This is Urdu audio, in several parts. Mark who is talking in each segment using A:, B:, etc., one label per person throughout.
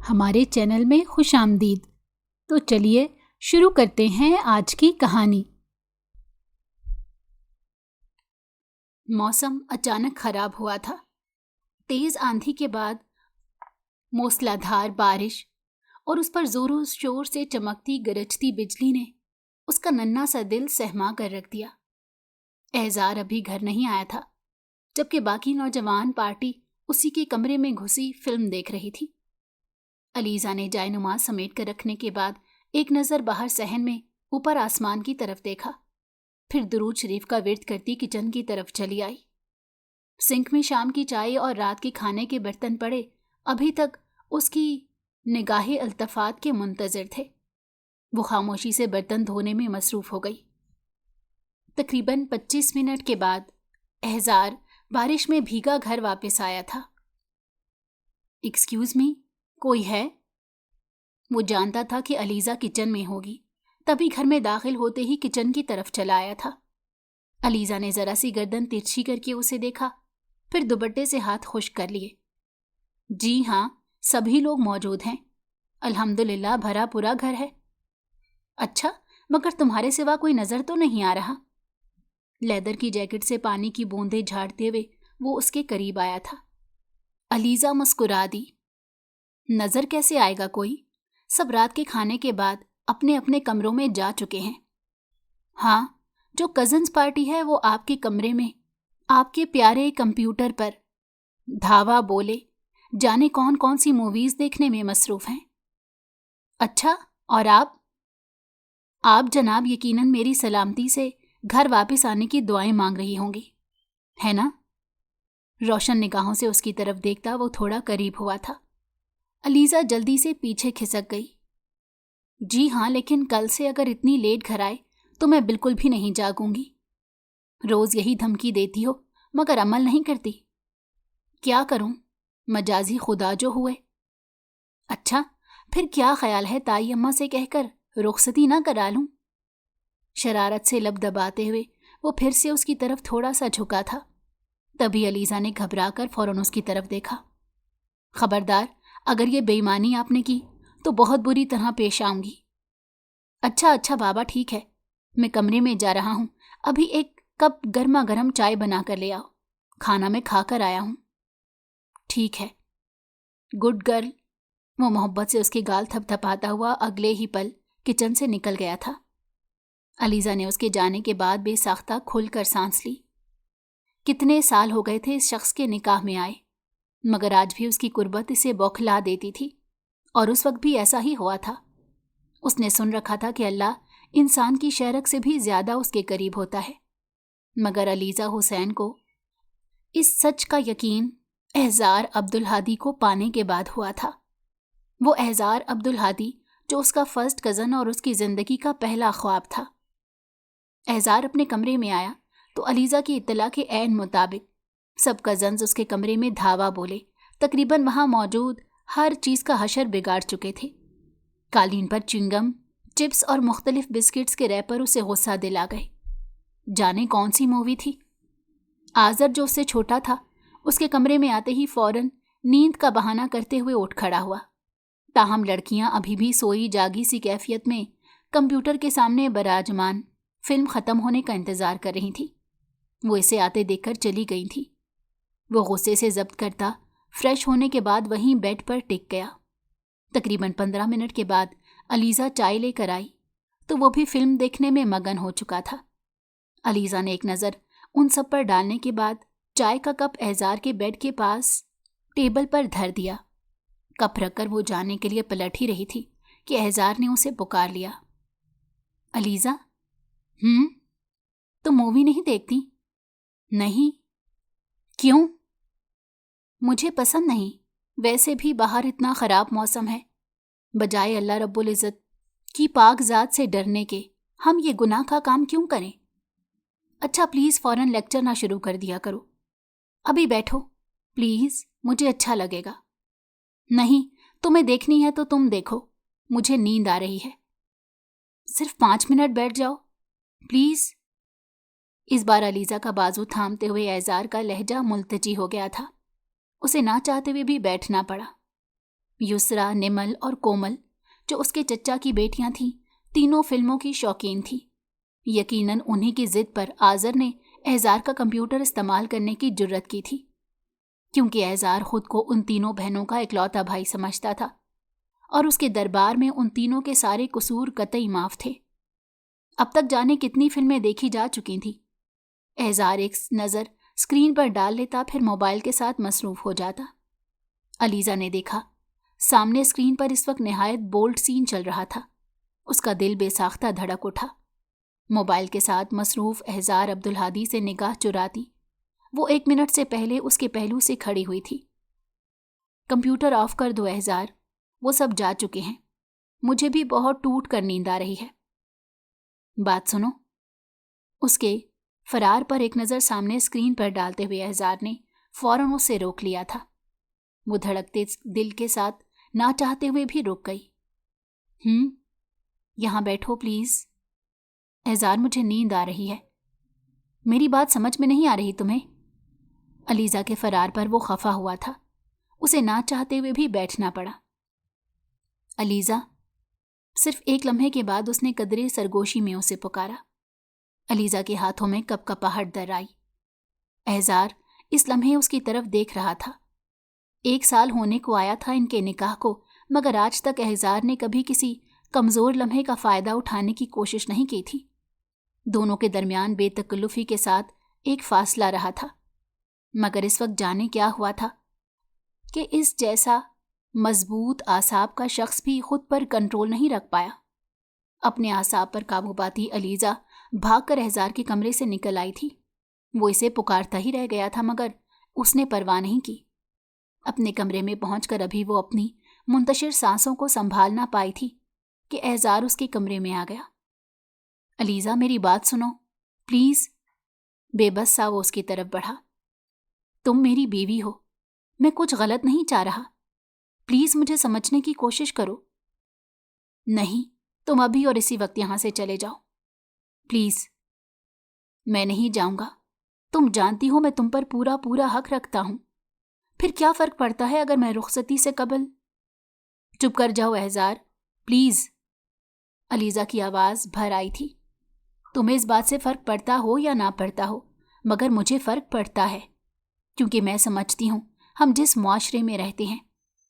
A: ہمارے چینل میں خوش آمدید۔ تو چلیے شروع کرتے ہیں آج کی کہانی۔ موسم اچانک خراب ہوا تھا۔ تیز آندھی کے بعد موسلادھار بارش اور اس پر زور و شور سے چمکتی گرجتی بجلی نے اس کا ننھا سا دل سہما کر رکھ دیا۔ احزار ابھی گھر نہیں آیا تھا، جبکہ باقی نوجوان پارٹی اسی کے کمرے میں گھسی فلم دیکھ رہی تھی۔ علیزہ نے جائے نماز سمیٹ کر رکھنے کے بعد ایک نظر باہر صحن میں اوپر آسمان کی طرف دیکھا، پھر درود شریف کا ورد کرتی کچن کی طرف چلی آئی۔ سنک میں شام کی چائے اور رات کے کھانے کے برتن پڑے ابھی تک اس کی نگاہ التفات کے منتظر تھے۔ وہ خاموشی سے برتن دھونے میں مصروف ہو گئی۔ تقریباً 25 منٹ کے بعد احزار بارش میں بھیگا گھر واپس آیا تھا۔ ایکسکیوز می، کوئی ہے؟ وہ جانتا تھا کہ علیزہ کچن میں ہوگی، تبھی گھر میں داخل ہوتے ہی کچن کی طرف چلا آیا تھا۔ علیزہ نے ذرا سی گردن ترچھی کر کے اسے دیکھا، پھر دوپٹے سے ہاتھ خشک کر لیے۔ جی ہاں، سبھی لوگ موجود ہیں، الحمدللہ بھرا پورا گھر ہے۔ اچھا، مگر تمہارے سوا کوئی نظر تو نہیں آ رہا؟ لیدر کی جیکٹ سے پانی کی بوندیں جھاڑتے ہوئے وہ اس کے قریب آیا تھا۔ علیزہ مسکرا دی۔ نظر کیسے آئے گا کوئی؟ سب رات کے کھانے کے بعد اپنے اپنے کمروں میں جا چکے ہیں۔ ہاں، جو کزنز پارٹی ہے وہ آپ کے کمرے میں آپ کے پیارے کمپیوٹر پر دھاوا بولے جانے کون کون سی موویز دیکھنے میں مصروف ہیں۔ اچھا، اور آپ جناب یقیناً میری سلامتی سے گھر واپس آنے کی دعائیں مانگ رہی ہوں گی، ہے نا؟ روشن نگاہوں سے اس کی طرف دیکھتا وہ تھوڑا قریب ہوا تھا۔ علیزہ جلدی سے پیچھے کھسک گئی۔ جی ہاں، لیکن کل سے اگر اتنی لیٹ گھر آئے تو میں بالکل بھی نہیں جاگوں گی۔ روز یہی دھمکی دیتی ہو مگر عمل نہیں کرتی۔ کیا کروں، مجازی خدا جو ہوئے۔ اچھا، پھر کیا خیال ہے تائی اماں سے کہہ کر رخصتی نہ کرا لوں؟ شرارت سے لب دباتے ہوئے وہ پھر سے اس کی طرف تھوڑا سا جھکا تھا، تبھی علیزہ نے گھبرا کر فوراً اس کی طرف دیکھا۔ خبردار، اگر یہ بے ایمانی آپ نے کی تو بہت بری طرح پیش آؤں گی۔ اچھا بابا، ٹھیک ہے، میں کمرے میں جا رہا ہوں، ابھی ایک کپ گرما گرم چائے بنا کر لے آؤ، کھانا میں کھا کر آیا ہوں۔ ٹھیک ہے، گڈ گرل۔ وہ محبت سے اس کے گال تھپ تھپاتا ہوا اگلے ہی پل کچن سے نکل گیا تھا۔ علیزہ نے اس کے جانے کے بعد بے ساختہ کھل کر سانس لی۔ کتنے سال ہو گئے تھے اس شخص کے نکاح میں آئے، مگر آج بھی اس کی قربت اسے بوکھلا دیتی تھی، اور اس وقت بھی ایسا ہی ہوا تھا۔ اس نے سن رکھا تھا کہ اللہ انسان کی شرک سے بھی زیادہ اس کے قریب ہوتا ہے، مگر علیزہ حسین کو اس سچ کا یقین احزار عبدالہادی کو پانے کے بعد ہوا تھا۔ وہ احزار عبدالہادی جو اس کا فرسٹ کزن اور اس کی زندگی کا پہلا خواب تھا۔ احزار اپنے کمرے میں آیا تو علیزہ کی اطلاع کے عین مطابق سب کزنز اس کے کمرے میں دھاوا بولے تقریباً وہاں موجود ہر چیز کا حشر بگاڑ چکے تھے۔ قالین پر چنگم، چپس اور مختلف بسکٹس کے ریپر اسے غصہ دلا گئے۔ جانے کون سی مووی تھی؟ آذر جو اس سے چھوٹا تھا اس کے کمرے میں آتے ہی فوراً نیند کا بہانہ کرتے ہوئے اٹھ کھڑا ہوا، تاہم لڑکیاں ابھی بھی سوئی جاگی سی کیفیت میں کمپیوٹر کے سامنے براجمان فلم ختم ہونے کا انتظار کر رہی تھیں۔ وہ اسے آتے دیکھ کر چلی گئی تھی۔ وہ غصے سے ضبط کرتا فریش ہونے کے بعد وہیں بیڈ پر ٹک گیا۔ تقریباً 15 منٹ کے بعد علیزہ چائے لے کر آئی تو وہ بھی فلم دیکھنے میں مگن ہو چکا تھا۔ علیزہ نے ایک نظر ان سب پر ڈالنے کے بعد چائے کا کپ احزار کے بیڈ کے پاس ٹیبل پر دھر دیا۔ کپ رکھ کر وہ جانے کے لیے پلٹ ہی رہی تھی کہ احزار نے اسے پکار لیا۔ علیزہ، تم مووی نہیں دیکھتی؟ نہیں۔ کیوں؟ مجھے پسند نہیں، ویسے بھی باہر اتنا خراب موسم ہے، بجائے اللہ رب العزت کی پاک ذات سے ڈرنے کے ہم یہ گناہ کا کام کیوں کریں؟ اچھا پلیز فوراً لیکچر نہ شروع کر دیا کرو، ابھی بیٹھو پلیز، مجھے اچھا لگے گا۔ نہیں، تمہیں دیکھنی ہے تو تم دیکھو، مجھے نیند آ رہی ہے۔ صرف 5 منٹ بیٹھ جاؤ پلیز۔ اس بار علیزہ کا بازو تھامتے ہوئے احزار کا لہجہ ملتجی ہو گیا تھا، اسے نہ چاہتے ہوئے بھی بیٹھنا پڑا۔ یسرا، نمل اور کومل جو اس کے چچا کی بیٹیاں تھیں، تینوں فلموں کی شوقین تھی۔ یقیناً انہی کی ضد پر آذر نے احزار کا کمپیوٹر استعمال کرنے کی جرت کی تھی، کیونکہ احزار خود کو ان تینوں بہنوں کا اکلوتا بھائی سمجھتا تھا اور اس کے دربار میں ان تینوں کے سارے قصور قطعی معاف تھے۔ اب تک جانے کتنی فلمیں دیکھی جا چکی تھیں۔ احزار ایک نظر اسکرین پر ڈال لیتا، پھر موبائل کے ساتھ مصروف ہو جاتا۔ علیزہ نے دیکھا سامنے اسکرین پر اس وقت نہایت بولڈ سین چل رہا تھا۔ اس کا دل بے ساختہ دھڑک اٹھا۔ موبائل کے ساتھ مصروف احزار عبدالہادی سے نگاہ چراتی وہ 1 منٹ سے پہلے اس کے پہلو سے کھڑی ہوئی تھی۔ کمپیوٹر آف کر دو احزار، وہ سب جا چکے ہیں، مجھے بھی بہت ٹوٹ کر نیند آ رہی ہے۔ بات سنو۔ اس کے فرار پر ایک نظر سامنے اسکرین پر ڈالتے ہوئے احزار نے فوراً اسے روک لیا تھا۔ وہ دھڑکتے دل کے ساتھ نہ چاہتے ہوئے بھی رک گئی۔ یہاں بیٹھو پلیز۔ احزار، مجھے نیند آ رہی ہے۔ میری بات سمجھ میں نہیں آ رہی تمہیں؟ علیزہ کے فرار پر وہ خفا ہوا تھا، اسے نہ چاہتے ہوئے بھی بیٹھنا پڑا۔ علیزہ۔ صرف ایک لمحے کے بعد اس نے قدرے سرگوشی میں اسے پکارا۔ علیزہ کے ہاتھوں میں کپکپاہٹ در آئی۔ احزار اس لمحے اس کی طرف دیکھ رہا تھا۔ 1 سال ہونے کو آیا تھا ان کے نکاح کو، مگر آج تک احزار نے کبھی کسی کمزور لمحے کا فائدہ اٹھانے کی کوشش نہیں کی تھی۔ دونوں کے درمیان بے تکلفی کے ساتھ ایک فاصلہ رہا تھا، مگر اس وقت جانے کیا ہوا تھا کہ اس جیسا مضبوط اعصاب کا شخص بھی خود پر کنٹرول نہیں رکھ پایا۔ اپنے اعصاب پر قابو پاتی علیزہ بھاگ کر احزار کے کمرے سے نکل آئی تھی۔ وہ اسے پکارتا ہی رہ گیا تھا، مگر اس نے پرواہ نہیں کی۔ اپنے کمرے میں پہنچ کر ابھی وہ اپنی منتشر سانسوں کو سنبھال نہ پائی تھی کہ احزار اس کے کمرے میں آ گیا۔ علیزہ، میری بات سنو پلیز۔ بے بس سا وہ اس کی طرف بڑھا۔ تم میری بیوی ہو، میں کچھ غلط نہیں چاہ رہا، پلیز مجھے سمجھنے کی کوشش کرو۔ نہیں، تم ابھی اور اسی وقت یہاں سے چلے جاؤ پلیز۔ میں نہیں جاؤں گا، تم جانتی ہو میں تم پر پورا حق رکھتا ہوں، پھر کیا فرق پڑتا ہے اگر میں رخصتی سے قبل… چپ کر جاؤ احزار پلیز۔ علیزہ کی آواز بھر آئی تھی۔ تمہیں اس بات سے فرق پڑتا ہو یا نہ پڑتا ہو، مگر مجھے فرق پڑتا ہے، کیونکہ میں سمجھتی ہوں ہم جس معاشرے میں رہتے ہیں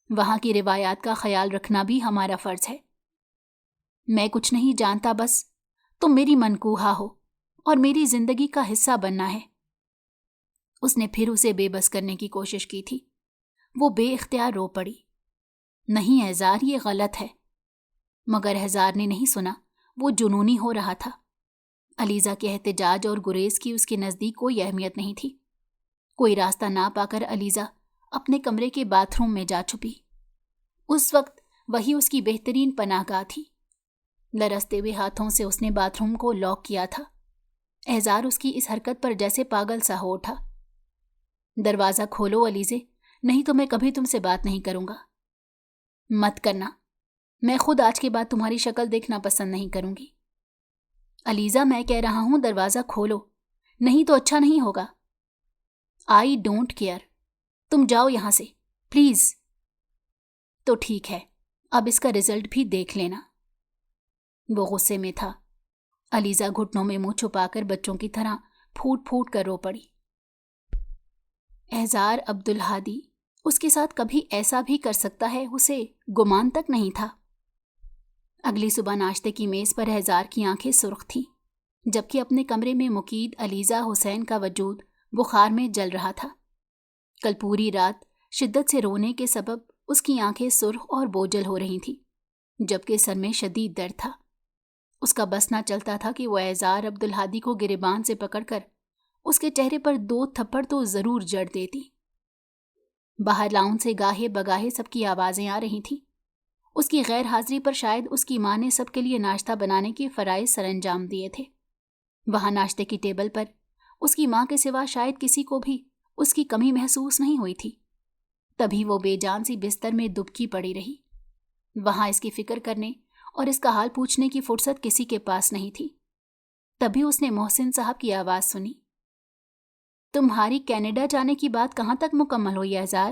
A: وہاں کی روایات کا خیال رکھنا بھی ہمارا فرض ہے۔ میں کچھ نہیں جانتا، بس تم میری منکوحہ ہو اور میری زندگی کا حصہ بننا ہے۔ اس نے پھر اسے بے بس کرنے کی کوشش کی تھی۔ وہ بے اختیار رو پڑی۔ نہیں احزار، یہ غلط ہے۔ مگر احزار نے نہیں سنا، وہ جنونی ہو رہا تھا۔ علیزہ کے احتجاج اور گریز کی اس کے نزدیک کوئی اہمیت نہیں تھی۔ کوئی راستہ نہ پا کر علیزہ اپنے کمرے کے باتھ روم میں جا چھپی۔ اس وقت وہی اس کی بہترین پناہ گاہ تھی۔ لرزتے ہوئے ہاتھوں سے اس نے باتھ روم کو لاک کیا تھا۔ احزار اس کی اس حرکت پر جیسے پاگل سا ہو اٹھا۔ دروازہ کھولو علیزے، نہیں تو میں کبھی تم سے بات نہیں کروں گا۔ مت کرنا، میں خود آج کے بعد تمہاری شکل دیکھنا پسند نہیں کروں گی۔ علیزہ، میں کہہ رہا ہوں دروازہ کھولو، نہیں تو اچھا نہیں ہوگا۔ آئی ڈونٹ کیئر، تم جاؤ یہاں سے پلیز۔ تو ٹھیک ہے، اب اس کا رزلٹ بھی دیکھ لینا۔ وہ غصے میں تھا۔ علیزہ گھٹنوں میں منہ چھپا کر بچوں کی طرح پھوٹ پھوٹ کر رو پڑی۔ احزار عبدالہادی اس کے ساتھ کبھی ایسا بھی کر سکتا ہے، اسے گمان تک نہیں تھا۔ اگلی صبح ناشتے کی میز پر احزار کی آنکھیں سرخ تھیں، جبکہ اپنے کمرے میں مقید علیزہ حسین کا وجود بخار میں جل رہا تھا۔ کل پوری رات شدت سے رونے کے سبب اس کی آنکھیں سرخ اور بوجھل ہو رہی تھیں، جبکہ سر میں شدید درد تھا۔ اس کا بس نہ چلتا تھا کہ وہ احزار عبدالہادی کو گریبان سے پکڑ کر اس کے چہرے پر 2 تھپڑ تو ضرور جڑ دیتی۔ باہر لاؤن سے گاہے بگاہے سب کی آوازیں آ رہی تھیں۔ اس کی غیر حاضری پر شاید اس کی ماں نے سب کے لیے ناشتہ بنانے کے فرائض سر انجام دیے تھے۔ وہاں ناشتے کی ٹیبل پر اس کی ماں کے سوا شاید کسی کو بھی اس کی کمی محسوس نہیں ہوئی تھی۔ تبھی وہ بے جان سی بستر میں دبکی پڑی رہی۔ وہاں اس کی فکر کرنے اور اس کا حال پوچھنے کی فرصت کسی کے پاس نہیں تھی۔ تبھی اس نے محسن صاحب کی آواز سنی۔ تمہاری کینیڈا جانے کی بات کہاں تک مکمل ہوئی احزار؟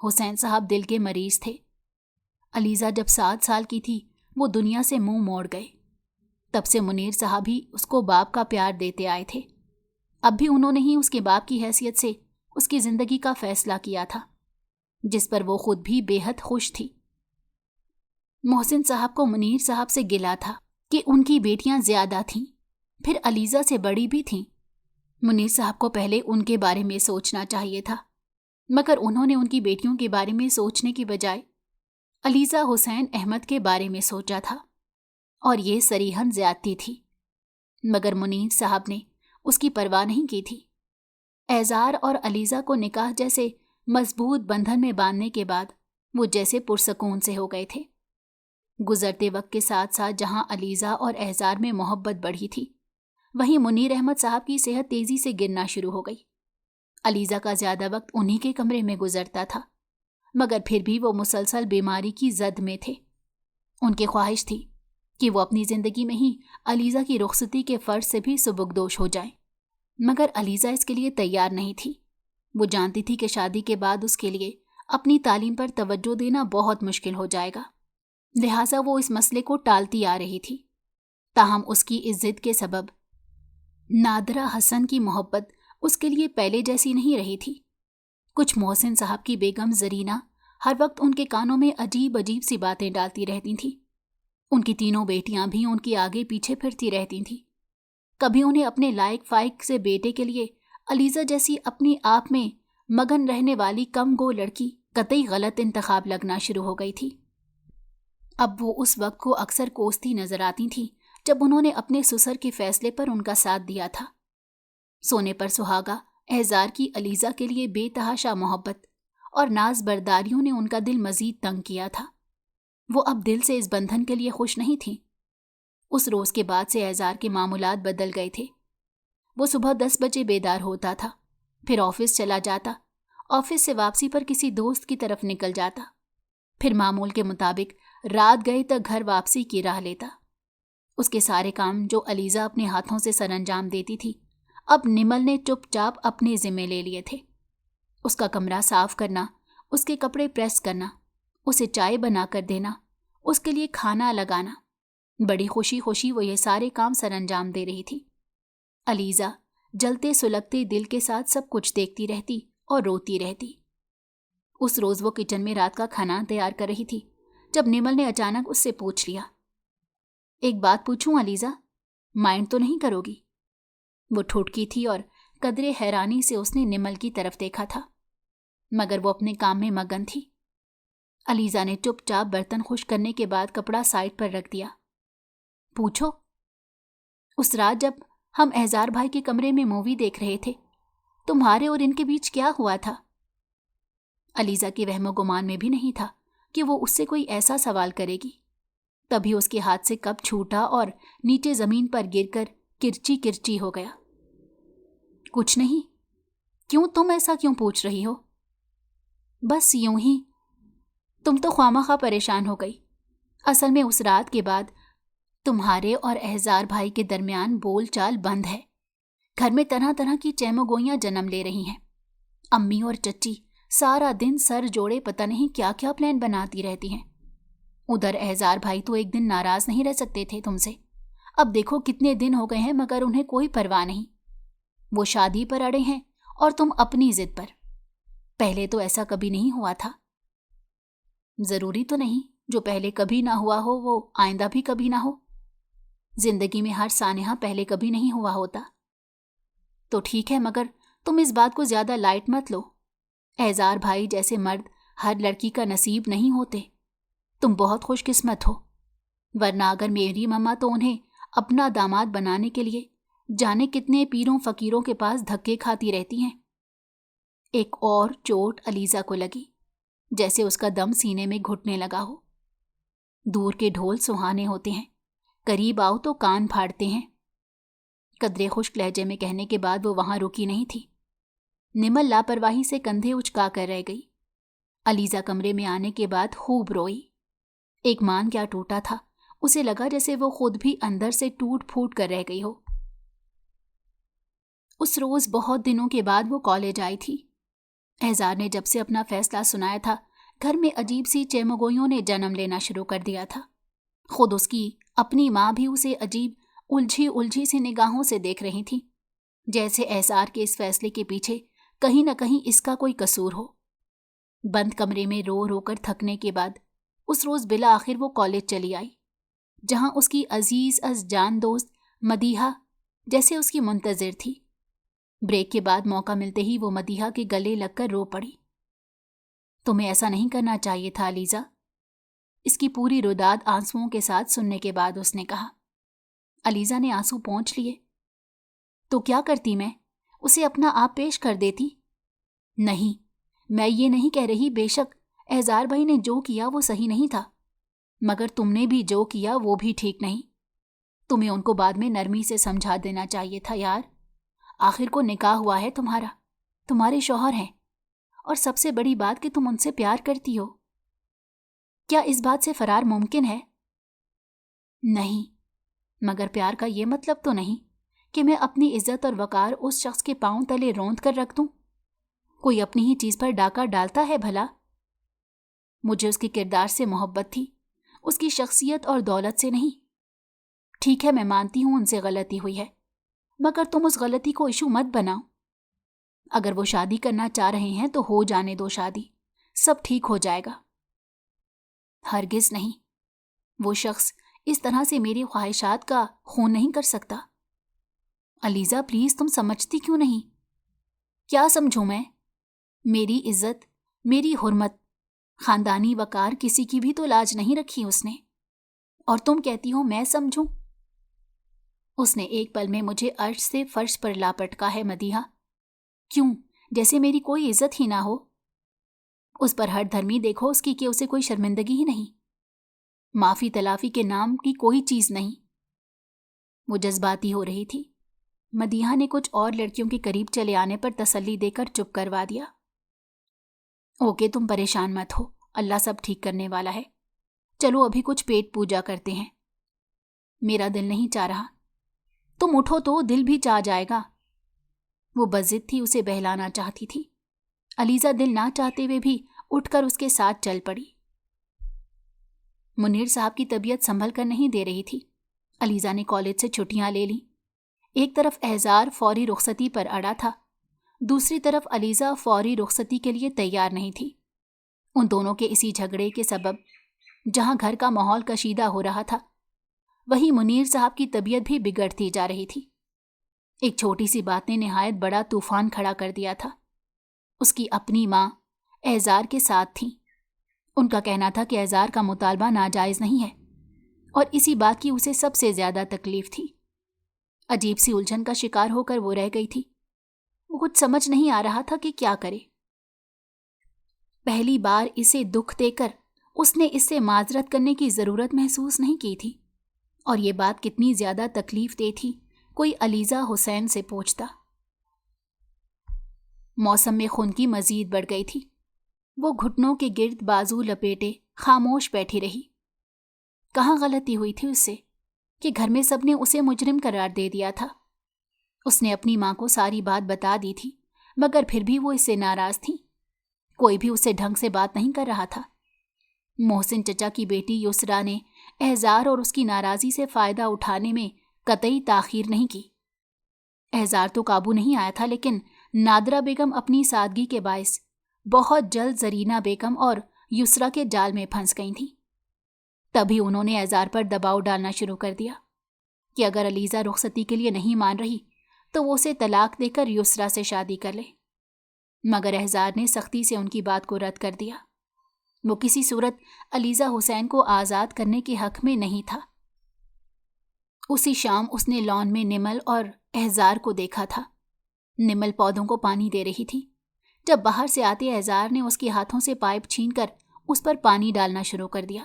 A: حسین صاحب دل کے مریض تھے۔ علیزہ جب 7 سال کی تھی وہ دنیا سے منہ موڑ گئے۔ تب سے منیر صاحب ہی اس کو باپ کا پیار دیتے آئے تھے۔ اب بھی انہوں نے ہی اس کے باپ کی حیثیت سے اس کی زندگی کا فیصلہ کیا تھا، جس پر وہ خود بھی بے حد خوش تھی۔ محسن صاحب کو منیر صاحب سے گلہ تھا کہ ان کی بیٹیاں زیادہ تھیں، پھر علیزہ سے بڑی بھی تھیں۔ منیر صاحب کو پہلے ان کے بارے میں سوچنا چاہیے تھا، مگر انہوں نے ان کی بیٹیوں کے بارے میں سوچنے کی بجائے علیزہ حسین احمد کے بارے میں سوچا تھا، اور یہ صریحاً زیادتی تھی۔ مگر منیر صاحب نے اس کی پرواہ نہیں کی تھی۔ اعزار اور علیزہ کو نکاح جیسے مضبوط بندھن میں باندھنے کے بعد وہ جیسے پرسکون سے ہو گئے تھے۔ گزرتے وقت کے ساتھ ساتھ جہاں علیزہ اور اعزار میں محبت بڑھی تھی، وہیں منیر احمد صاحب کی صحت تیزی سے گرنا شروع ہو گئی۔ علیزہ کا زیادہ وقت انہی کے کمرے میں گزرتا تھا، مگر پھر بھی وہ مسلسل بیماری کی زد میں تھے۔ ان کی خواہش تھی کہ وہ اپنی زندگی میں ہی علیزہ کی رخصتی کے فرض سے بھی سبکدوش ہو جائیں، مگر علیزہ اس کے لیے تیار نہیں تھی۔ وہ جانتی تھی کہ شادی کے بعد اس کے لیے اپنی تعلیم پر توجہ دینا بہت مشکل ہو جائے گا، لہٰذا وہ اس مسئلے کو ٹالتی آ رہی تھی۔ تاہم اس کی اس ضد کے سبب نادرہ حسن کی محبت اس کے لیے پہلے جیسی نہیں رہی تھی۔ کچھ محسن صاحب کی بیگم زرینہ ہر وقت ان کے کانوں میں عجیب عجیب سی باتیں ڈالتی رہتی تھیں۔ ان کی تینوں بیٹیاں بھی ان کے آگے پیچھے پھرتی رہتی تھیں۔ کبھی انہیں اپنے لائق فائق سے بیٹے کے لیے علیزہ جیسی اپنی آپ میں مگن رہنے والی کم گو لڑکی قطعی غلط انتخاب لگنا شروع ہو گئی تھی۔ اب وہ اس وقت کو اکثر کوستی نظر آتی تھیں جب انہوں نے اپنے سسر کے فیصلے پر ان کا ساتھ دیا تھا۔ سونے پر سہاگا اعزار کی علیزہ کے لیے بے تحاشا محبت اور ناز برداریوں نے ان کا دل مزید تنگ کیا تھا۔ وہ اب دل سے اس بندھن کے لیے خوش نہیں تھیں۔ اس روز کے بعد سے اعزار کے معمولات بدل گئے تھے۔ وہ صبح 10 بجے بیدار ہوتا تھا، پھر آفس چلا جاتا، آفس سے واپسی پر کسی دوست کی طرف نکل جاتا، پھر معمول کے مطابق رات گئے تک گھر واپسی کی راہ لیتا۔ اس کے سارے کام جو علیزہ اپنے ہاتھوں سے سر انجام دیتی تھی، اب نمل نے چپ چاپ اپنے ذمے لے لیے تھے۔ اس کا کمرہ صاف کرنا، اس کے کپڑے پریس کرنا، اسے چائے بنا کر دینا، اس کے لیے کھانا لگانا، بڑی خوشی خوشی وہ یہ سارے کام سر انجام دے رہی تھی۔ علیزہ جلتے سلگتے دل کے ساتھ سب کچھ دیکھتی رہتی اور روتی رہتی۔ اس روز وہ کچن میں رات کا کھانا تیار کر رہی تھی جب نمل نے اچانک اس سے پوچھ لیا، ایک بات پوچھوں علیزہ، مائنڈ تو نہیں کرو گی؟ وہ ٹھٹکی تھی اور قدرے حیرانی سے اس نے نمل کی طرف دیکھا تھا، مگر وہ اپنے کام میں مگن تھی۔ علیزہ نے چپ چاپ برتن خشک کرنے کے بعد کپڑا سائڈ پر رکھ دیا۔ پوچھو، اس رات جب ہم اعزار بھائی کے کمرے میں مووی دیکھ رہے تھے، تمہارے اور ان کے بیچ کیا ہوا تھا؟ علیزہ کے وہم و گمان میں بھی نہیں تھا کہ وہ اس سے کوئی ایسا سوال کرے گی۔ تبھی اس کے ہاتھ سے کپ چھوٹا اور نیچے زمین پر گر کر کرچی کرچی ہو گیا۔ کچھ نہیں، کیوں تم ایسا کیوں پوچھ رہی ہو؟ بس یوں ہی، تم تو خواہ پریشان ہو گئی۔ اصل میں اس رات کے بعد تمہارے اور اعزار بھائی کے درمیان بول چال بند ہے۔ گھر میں طرح طرح کی چیمو گوئیاں جنم لے رہی ہیں۔ امی اور چچی سارا دن سر جوڑے پتہ نہیں کیا کیا پلان بناتی رہتی ہیں۔ ادھر اعزار بھائی تو ایک دن ناراض نہیں رہ سکتے تھے تم سے، اب دیکھو کتنے دن ہو گئے ہیں مگر انہیں کوئی پرواہ نہیں۔ وہ شادی پر اڑے ہیں اور تم اپنی ضد پر۔ پہلے تو ایسا کبھی نہیں ہوا تھا۔ ضروری تو نہیں جو پہلے کبھی نہ ہوا ہو وہ آئندہ بھی کبھی نہ ہو۔ زندگی میں ہر سانحہ پہلے کبھی نہیں ہوا ہوتا۔ تو ٹھیک ہے، مگر تم اس بات کو زیادہ لائٹ مت لو۔ اعزار بھائی جیسے مرد ہر لڑکی کا نصیب نہیں ہوتے۔ تم بہت خوش قسمت ہو، ورنہ اگر میری ماما تو انہیں اپنا داماد بنانے کے لیے جانے کتنے پیروں فقیروں کے پاس دھکے کھاتی رہتی ہیں۔ ایک اور چوٹ علیزہ کو لگی، جیسے اس کا دم سینے میں گھٹنے لگا ہو۔ دور کے ڈھول سہانے ہوتے ہیں، قریب آؤ تو کان پھاڑتے ہیں۔ قدرے خشک لہجے میں کہنے کے بعد وہ وہاں رکی نہیں تھی۔ نمل لاپرواہی سے کندھے اچکا کر رہ گئی۔ علیزہ کمرے میں آنے کے بعد خوب روئی۔ ایک مان کیا ٹوٹا تھا، اسے لگا جیسے وہ خود بھی اندر سے ٹوٹ پھوٹ کر رہ گئی ہو۔ اس روز بہت دنوں کے بعد وہ کالج آئی تھی۔ احزار نے جب سے اپنا فیصلہ سنایا تھا گھر میں عجیب سی چیمگوئیوں نے جنم لینا شروع کر دیا تھا۔ خود اس کی اپنی ماں بھی اسے عجیب الجھی سی نگاہوں سے دیکھ رہی تھی، جیسے احزار کے اس فیصلے کے پیچھے کہیں نہ کہیں اس کا کوئی قصور ہو۔ بند کمرے میں رو رو کر تھکنے کے بعد اس روز بالآخر وہ کالج چلی آئی، جہاں اس کی عزیز از جان دوست مدیحہ جیسے اس کی منتظر تھی۔ بریک کے بعد موقع ملتے ہی وہ مدیحہ کے گلے لگ کر رو پڑی۔ تمہیں ایسا نہیں کرنا چاہیے تھا علیزہ، اس کی پوری روداد آنسوؤں کے ساتھ سننے کے بعد اس نے کہا۔ علیزہ نے آنسو پونچھ لیے۔ تو کیا کرتی میں؟ اسے اپنا آپ پیش کر دیتی؟ نہیں، میں یہ نہیں کہہ رہی، بے شک احزار بھائی نے جو کیا وہ صحیح نہیں تھا، مگر تم نے بھی جو کیا وہ بھی ٹھیک نہیں۔ تمہیں ان کو بعد میں نرمی سے سمجھا دینا چاہیے تھا یار۔ آخر کو نکاح ہوا ہے تمہارا، تمہارے شوہر ہیں، اور سب سے بڑی بات کہ تم ان سے پیار کرتی ہو۔ کیا اس بات سے فرار ممکن ہے؟ نہیں، مگر پیار کا یہ مطلب تو نہیں کہ میں اپنی عزت اور وقار اس شخص کے پاؤں تلے روند کر رکھ دوں۔ کوئی اپنی ہی چیز پر ڈاکہ ڈالتا ہے بھلا؟ مجھے اس کے کردار سے محبت تھی، اس کی شخصیت اور دولت سے نہیں۔ ٹھیک ہے، میں مانتی ہوں ان سے غلطی ہوئی ہے، مگر تم اس غلطی کو ایشو مت بناؤ۔ اگر وہ شادی کرنا چاہ رہے ہیں تو ہو جانے دو شادی، سب ٹھیک ہو جائے گا۔ ہرگز نہیں، وہ شخص اس طرح سے میری خواہشات کا خون نہیں کر سکتا۔ علیزہ پلیز، تم سمجھتی کیوں نہیں؟ کیا سمجھوں میں؟ میری عزت، میری حرمت، خاندانی وقار کسی کی بھی تو لاج نہیں رکھی اس نے، اور تم کہتی ہو میں سمجھوں؟ اس نے ایک پل میں مجھے عرش سے فرش پر لا پٹکا ہے مدیحہ۔ کیوں؟ جیسے میری کوئی عزت ہی نہ ہو۔ اس پر ہر دھرمی دیکھو اس کی کہ اسے کوئی شرمندگی ہی نہیں، معافی تلافی کے نام کی کوئی چیز نہیں۔ وہ جذباتی ہو رہی تھی۔ مدیحہ نے کچھ اور لڑکیوں کے قریب چلے آنے پر تسلی دے کر چپ کروا دیا۔ اوکے، تم پریشان مت ہو، اللہ سب ٹھیک کرنے والا ہے۔ چلو ابھی کچھ پیٹ پوجا کرتے ہیں۔ میرا دل نہیں چاہ رہا۔ تم اٹھو تو دل بھی چاہ جائے گا۔ وہ بضد تھی، اسے بہلانا چاہتی تھی۔ علیزہ دل نہ چاہتے ہوئے بھی اٹھ کر اس کے ساتھ چل پڑی۔ منیر صاحب کی طبیعت سنبھل کر نہیں دے رہی تھی۔ علیزہ نے کالج سے چھٹیاں لے لیں۔ ایک طرف احزار فوری رخصتی پر اڑا تھا، دوسری طرف علیزہ فوری رخصتی کے لیے تیار نہیں تھی۔ ان دونوں کے اسی جھگڑے کے سبب جہاں گھر کا ماحول کشیدہ ہو رہا تھا، وہیں منیر صاحب کی طبیعت بھی بگڑتی جا رہی تھی۔ ایک چھوٹی سی بات نے نہایت بڑا طوفان کھڑا کر دیا تھا۔ اس کی اپنی ماں احزار کے ساتھ تھیں۔ ان کا کہنا تھا کہ احزار کا مطالبہ ناجائز نہیں ہے، اور اسی بات کی اسے سب سے زیادہ تکلیف تھی۔ عجیب سی الجھن کا شکار ہو کر وہ رہ گئی تھی۔ وہ کچھ سمجھ نہیں آ رہا تھا کہ کیا کرے۔ پہلی بار اسے دکھ دے کر اس نے اس سے معذرت کرنے کی ضرورت محسوس نہیں کی تھی، اور یہ بات کتنی زیادہ تکلیف دہ تھی کوئی علیزہ حسین سے پوچھتا۔ موسم میں خنکی مزید بڑھ گئی تھی۔ وہ گھٹنوں کے گرد بازو لپیٹے خاموش بیٹھی رہی۔ کہاں غلطی ہوئی تھی اس سے کہ گھر میں سب نے اسے مجرم قرار دے دیا تھا؟ اس نے اپنی ماں کو ساری بات بتا دی تھی، مگر پھر بھی وہ اس سے ناراض تھی۔ کوئی بھی اس سے ڈھنگ سے بات نہیں کر رہا تھا۔ محسن چچا کی بیٹی یسرا نے احزار اور اس کی ناراضی سے فائدہ اٹھانے میں قطعی تاخیر نہیں کی۔ احزار تو قابو نہیں آیا تھا، لیکن نادرہ بیگم اپنی سادگی کے باعث بہت جلد زرینہ بیگم اور یسرا کے جال میں پھنس گئی تھیں۔ تبھی انہوں نے احزار پر دباؤ ڈالنا شروع کر دیا کہ اگر علیزہ رخصتی کے لیے نہیں مان رہی تو وہ اسے طلاق دے کر یسرا سے شادی کر لے، مگر احزار نے سختی سے ان کی بات کو رد کر دیا۔ وہ کسی صورت علیزہ حسین کو آزاد کرنے کے حق میں نہیں تھا۔ اسی شام اس نے لان میں نمل اور احزار کو دیکھا تھا۔ نمل پودوں کو پانی دے رہی تھی۔ جب باہر سے آتے احزار نے اس کے ہاتھوں سے پائپ چھین کر اس پر پانی ڈالنا شروع کر دیا۔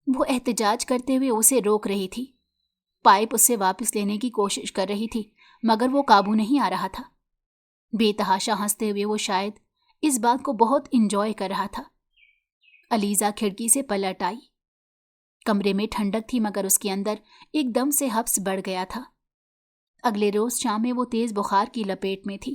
A: وہ احتجاج کرتے ہوئے اسے روک رہی تھی، پائپ اس سے واپس لینے کی کوشش کر رہی تھی، مگر وہ قابو نہیں آ رہا تھا۔ بے تحاشا ہنستے ہوئے وہ شاید اس بات کو بہت انجوائے کر رہا تھا۔ علیزہ کھڑکی سے پلٹ آئی۔ کمرے میں ٹھنڈک تھی، مگر اس کے اندر ایک دم سے حبس بڑھ گیا تھا۔ اگلے روز شام میں وہ تیز بخار کی لپیٹ میں تھی۔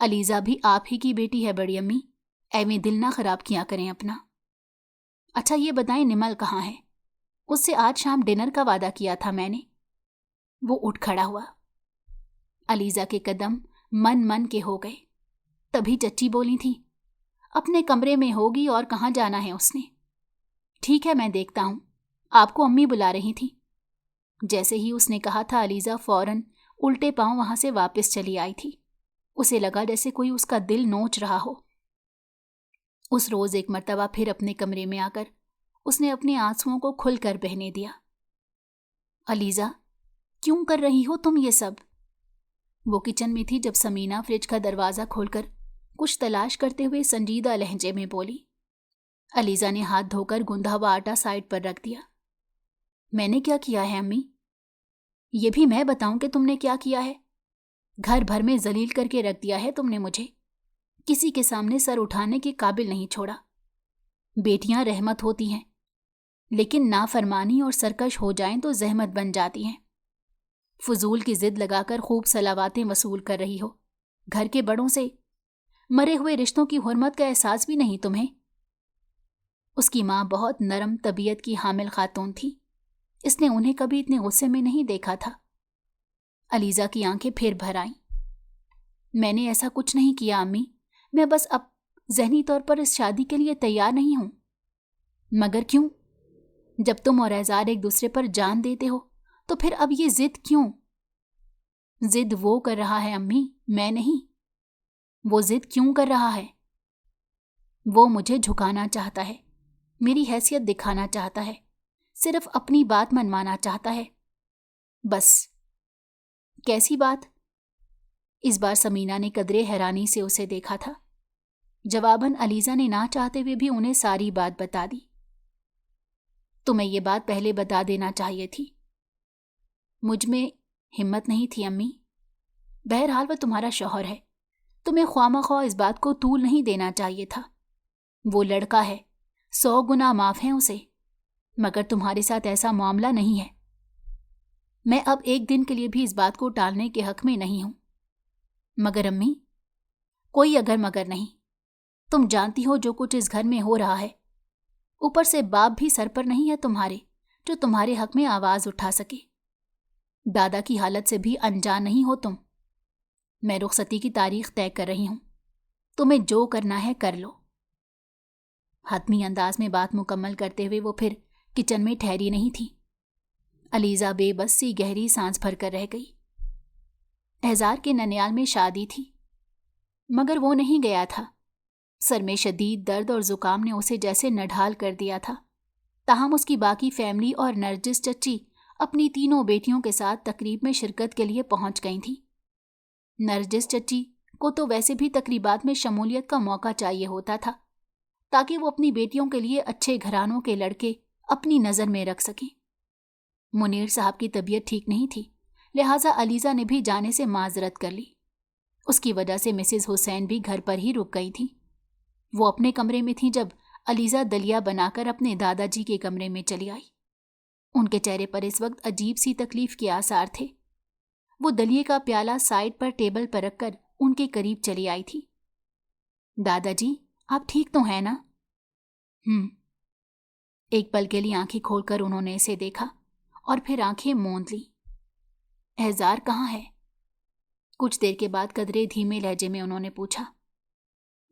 A: علیزہ بھی آپ ہی کی بیٹی ہے بڑی امی، ایویں دل نہ خراب کیا کریں اپنا۔ اچھا یہ بتائیں نمل کہاں ہے؟ اس سے آج شام ڈنر کا وعدہ کیا تھا میں نے۔ وہ اٹھ کھڑا ہوا۔ علیزہ کے قدم من کے ہو گئے۔ تبھی چچی بولی تھی، اپنے کمرے میں ہوگی اور کہاں جانا ہے اس نے۔ ٹھیک ہے میں دیکھتا ہوں، آپ کو امی بلا رہی تھی۔ جیسے ہی اس نے کہا تھا علیزہ فوراً الٹے پاؤں وہاں سے واپس چلی آئی تھی۔ اسے لگا جیسے کوئی اس کا دل نوچ رہا ہو۔ اس روز ایک مرتبہ پھر اپنے کمرے میں آ کر اس نے اپنے آنسوؤں کو کھل کر بہنے دیا۔ علیزہ کیوں کر رہی ہو تم یہ سب؟ وہ کچن میں تھی جب سمینہ فریج کا دروازہ کھول کر کچھ تلاش کرتے ہوئے سنجیدہ لہجے میں بولی۔ علیزہ نے ہاتھ دھو کر گندھا ہوا آٹا سائڈ پر رکھ دیا۔ میں نے کیا کیا ہے امی؟ یہ بھی میں بتاؤں کہ تم نے کیا کیا ہے؟ گھر بھر میں ذلیل کر کے رکھ دیا ہے تم نے مجھے، کسی کے سامنے سر اٹھانے کے قابل نہیں چھوڑا۔ بیٹیاں رحمت ہوتی ہیں، لیکن نافرمانی اور سرکش ہو جائیں تو زحمت بن جاتی ہیں۔ فضول کی ضد لگا کر خوب صلواتیں وصول کر رہی ہو، گھر کے بڑوں سے مرے ہوئے رشتوں کی حرمت کا احساس بھی نہیں تمہیں۔ اس کی ماں بہت نرم طبیعت کی حامل خاتون تھی، اس نے انہیں کبھی اتنے غصے میں نہیں دیکھا تھا۔ علیزہ کی آنکھیں پھر بھر آئیں۔ میں نے ایسا کچھ نہیں کیا امی، میں بس اب ذہنی طور پر اس شادی کے لیے تیار نہیں ہوں۔ مگر کیوں؟ جب تم اور اعزار ایک دوسرے پر جان دیتے ہو تو پھر اب یہ ضد کیوں؟ ضد وہ کر رہا ہے امی، میں نہیں۔ وہ ضد کیوں کر رہا ہے؟ وہ مجھے جھکانا چاہتا ہے، میری حیثیت دکھانا چاہتا ہے، صرف اپنی بات منوانا چاہتا ہے، بس۔ کیسی بات؟ اس بار سمینہ نے قدرے حیرانی سے اسے دیکھا تھا۔ جواباً علیزہ نے نہ چاہتے ہوئے بھی انہیں ساری بات بتا دی۔ تمہیں یہ بات پہلے بتا دینا چاہیے تھی۔ مجھ میں ہمت نہیں تھی امی۔ بہرحال وہ تمہارا شوہر ہے، تمہیں خواہ مخواہ اس بات کو طول نہیں دینا چاہیے تھا۔ وہ لڑکا ہے، 100 گنا معاف ہیں اسے، مگر تمہارے ساتھ ایسا معاملہ نہیں ہے۔ میں اب ایک دن کے لیے بھی اس بات کو ٹالنے کے حق میں نہیں ہوں۔ مگر امی، کوئی اگر مگر نہیں، تم جانتی ہو جو کچھ اس گھر میں ہو رہا ہے۔ اوپر سے باپ بھی سر پر نہیں ہے تمہارے جو تمہارے حق میں آواز اٹھا سکے۔ دادا کی حالت سے بھی انجان نہیں ہو تم۔ میں رخصتی کی تاریخ طے کر رہی ہوں، تمہیں جو کرنا ہے کر لو۔ حتمی انداز میں بات مکمل کرتے ہوئے وہ پھر کچن میں ٹھہری نہیں تھی۔ علیزہ بے بس سی گہری سانس بھر کر رہ گئی۔ احزار کے ننیال میں شادی تھی، مگر وہ نہیں گیا تھا۔ سر میں شدید درد اور زکام نے اسے جیسے نڈھال کر دیا تھا۔ تاہم اس کی باقی فیملی اور نرجس چچی اپنی تینوں بیٹیوں کے ساتھ تقریب میں شرکت کے لیے پہنچ گئی تھیں۔ نرجس چچی کو تو ویسے بھی تقریبات میں شمولیت کا موقع چاہیے ہوتا تھا تاکہ وہ اپنی بیٹیوں کے لیے اچھے گھرانوں کے لڑکے اپنی نظر میں رکھ سکیں۔ منیر صاحب کی طبیعت ٹھیک نہیں تھی، لہٰذا علیزہ نے بھی جانے سے معذرت کر لی۔ اس کی وجہ سے مسز حسین بھی گھر پر ہی رک گئی تھیں۔ وہ اپنے کمرے میں تھیں جب علیزہ دلیا بنا کر اپنے دادا جی کے کمرے میں چلی آئی۔ ان کے چہرے پر اس وقت عجیب سی تکلیف کے آثار تھے۔ وہ دلیے کا پیالہ سائڈ پر ٹیبل پر رکھ کر ان کے قریب چلی آئی تھی۔ دادا جی، آپ ٹھیک تو ہیں نا؟ ایک پل کے لیے آنکھیں کھول کر انہوں نے اسے دیکھا اور پھر آنکھیں موند لی۔ احزار کہاں ہے؟ کچھ دیر کے بعد قدرے دھیمے لہجے میں انہوں نے پوچھا۔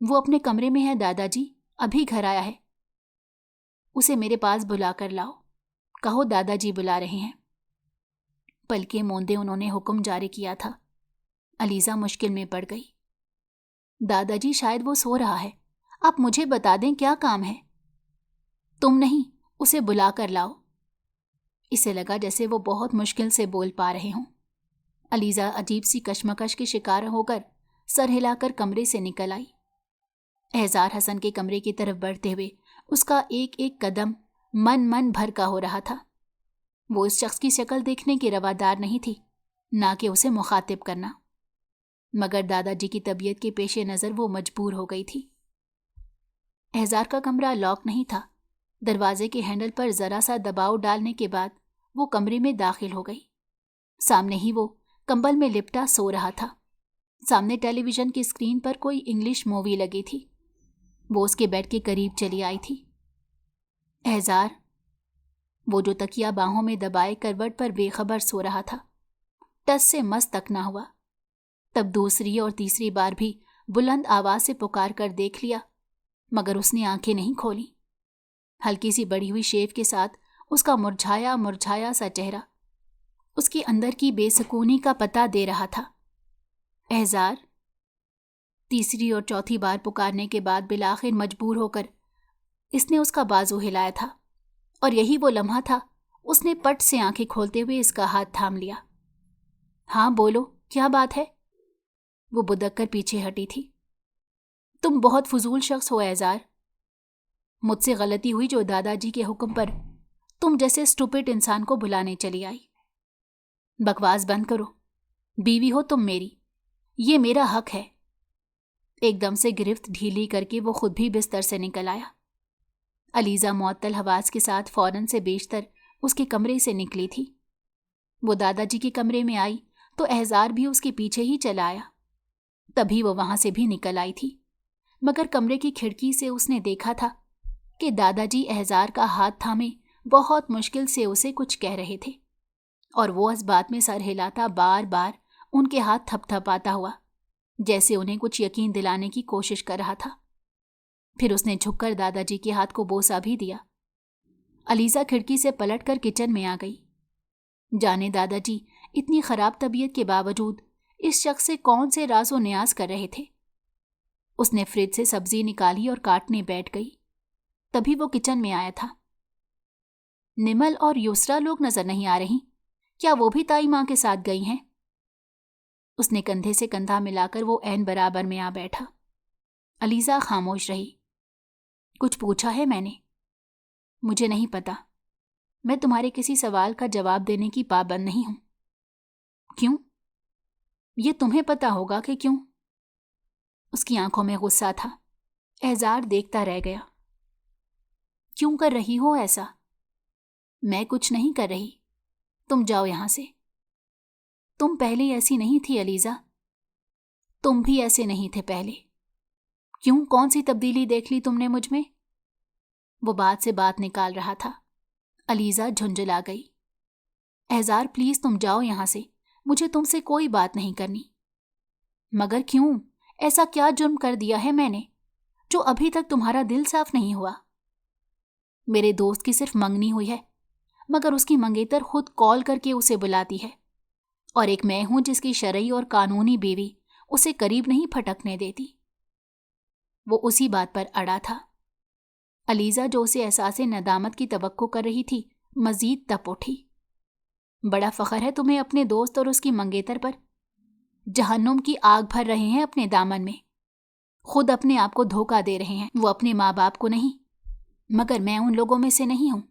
A: وہ اپنے کمرے میں ہے دادا جی، ابھی گھر آیا ہے۔ اسے میرے پاس بلا کر لاؤ، کہو دادا جی بلا رہے ہیں۔ پلکیں موندے انہوں نے حکم جاری کیا تھا۔ علیزہ مشکل میں پڑ گئی۔ دادا جی شاید وہ سو رہا ہے، آپ مجھے بتا دیں کیا کام ہے؟ تم نہیں، اسے بلا کر لاؤ۔ اسے لگا جیسے وہ بہت مشکل سے بول پا رہے ہوں۔ علیزہ عجیب سی کشمکش کی شکار ہو کر سر ہلا کر کمرے سے نکل آئی۔ احزار حسن کے کمرے کی طرف بڑھتے ہوئے اس کا ایک ایک قدم من بھر کا ہو رہا تھا۔ وہ اس شخص کی شکل دیکھنے کی روادار نہیں تھی، نہ کہ اسے مخاطب کرنا، مگر دادا جی کی طبیعت کے پیش نظر وہ مجبور ہو گئی تھی۔ احزار کا کمرہ لاک نہیں تھا۔ دروازے کے ہینڈل پر ذرا سا دباؤ ڈالنے کے بعد وہ کمرے میں داخل ہو گئی۔ سامنے ہی وہ کمبل میں لپٹا سو رہا تھا۔ سامنے ٹیلی ویژن کی اسکرین پر کوئی انگلش مووی لگی تھی۔ وہ اس کے بیڈ کے قریب چلی آئی تھی۔ احزار، وہ جو تکیا باہوں میں دبائے کروٹ پر بے خبر سو رہا تھا، ٹس سے مس تک نہ ہوا۔ تب دوسری اور تیسری بار بھی بلند آواز سے پکار کر دیکھ لیا، مگر اس نے آنکھیں نہیں کھولی۔ ہلکی سی بڑی ہوئی شیو کے ساتھ اس کا مرجھایا مرجھایا سا چہرہ اس کے اندر کی بے سکونی کا پتہ دے رہا تھا۔ احزار، تیسری اور چوتھی بار پکارنے کے بعد بالآخر مجبور ہو کر اس نے اس کا بازو ہلایا تھا، اور یہی وہ لمحہ تھا اس نے پٹ سے آنکھیں کھولتے ہوئے اس کا ہاتھ تھام لیا۔ ہاں بولو، کیا بات ہے؟ وہ بدک کر پیچھے ہٹی تھی۔ تم بہت فضول شخص ہو احزار۔ مجھ سے غلطی ہوئی جو دادا جی کے حکم پر تم جیسے اسٹوپڈ انسان کو بلانے چلی آئی۔ بکواس بند کرو، بیوی ہو تم میری، یہ میرا حق ہے۔ ایک دم سے گرفت ڈھیلی کر کے وہ خود بھی بستر سے نکل آیا۔ علیزہ معطل حواس کے ساتھ فوراً سے بیشتر اس کے کمرے سے نکلی تھی۔ وہ دادا جی کے کمرے میں آئی تو احزار بھی اس کے پیچھے ہی چلا آیا۔ تبھی وہ وہاں سے بھی نکل آئی تھی، مگر کمرے کی کھڑکی سے اس نے دیکھا تھا کہ دادا جی احزار کا ہاتھ تھامے بہت مشکل سے اسے کچھ کہہ رہے تھے، اور وہ اس بات میں سر ہلاتا بار بار ان کے ہاتھ تھپ تھپاتا ہوا، جیسے انہیں کچھ یقین دلانے کی کوشش کر رہا تھا۔ پھر اس نے جھک کر دادا جی کے ہاتھ کو بوسہ بھی دیا۔ علیزہ کھڑکی سے پلٹ کر کچن میں آ گئی۔ جانے دادا جی اتنی خراب طبیعت کے باوجود اس شخص سے کون سے راز و نیاز کر رہے تھے۔ اس نے فریج سے سبزی نکالی اور کاٹنے بیٹھ گئی۔ تبھی وہ کچن میں آیا تھا۔ نمل اور یسرا لوگ نظر نہیں آ رہی، کیا وہ بھی تائی ماں کے ساتھ گئی ہیں؟ اس نے کندھے سے کندھا ملا کر وہ عین برابر میں آ بیٹھا۔ علیزہ خاموش رہی۔ کچھ پوچھا ہے میں نے؟ مجھے نہیں پتا، میں تمہارے کسی سوال کا جواب دینے کی پابند نہیں ہوں۔ کیوں؟ یہ تمہیں پتا ہوگا کہ کیوں۔ اس کی آنکھوں میں غصہ تھا۔ احزار دیکھتا رہ گیا۔ کیوں کر رہی ہو ایسا؟ میں کچھ نہیں کر رہی، تم جاؤ یہاں سے۔ تم پہلے ایسی نہیں تھی علیزہ، تم بھی ایسے نہیں تھے پہلے۔ کیوں، کون سی تبدیلی دیکھ لی تم نے مجھ میں؟ وہ بات سے بات نکال رہا تھا۔ علیزہ جھنجھلا گئی۔ احزار پلیز تم جاؤ یہاں سے، مجھے تم سے کوئی بات نہیں کرنی۔ مگر کیوں؟ ایسا کیا جرم کر دیا ہے میں نے جو ابھی تک تمہارا دل صاف نہیں ہوا؟ میرے دوست کی صرف منگنی ہوئی ہے، مگر اس کی منگیتر خود کال کر کے اسے بلاتی ہے، اور ایک میں ہوں جس کی شرعی اور قانونی بیوی اسے قریب نہیں پھٹکنے دیتی۔ وہ اسی بات پر اڑا تھا۔ علیزہ جو اسے احساس ندامت کی توقع کر رہی تھی مزید تپ اٹھی۔ بڑا فخر ہے تمہیں اپنے دوست اور اس کی منگیتر پر؟ جہنم کی آگ بھر رہے ہیں اپنے دامن میں، خود اپنے آپ کو دھوکہ دے رہے ہیں، وہ اپنے ماں باپ کو نہیں۔ مگر میں ان لوگوں میں سے نہیں ہوں،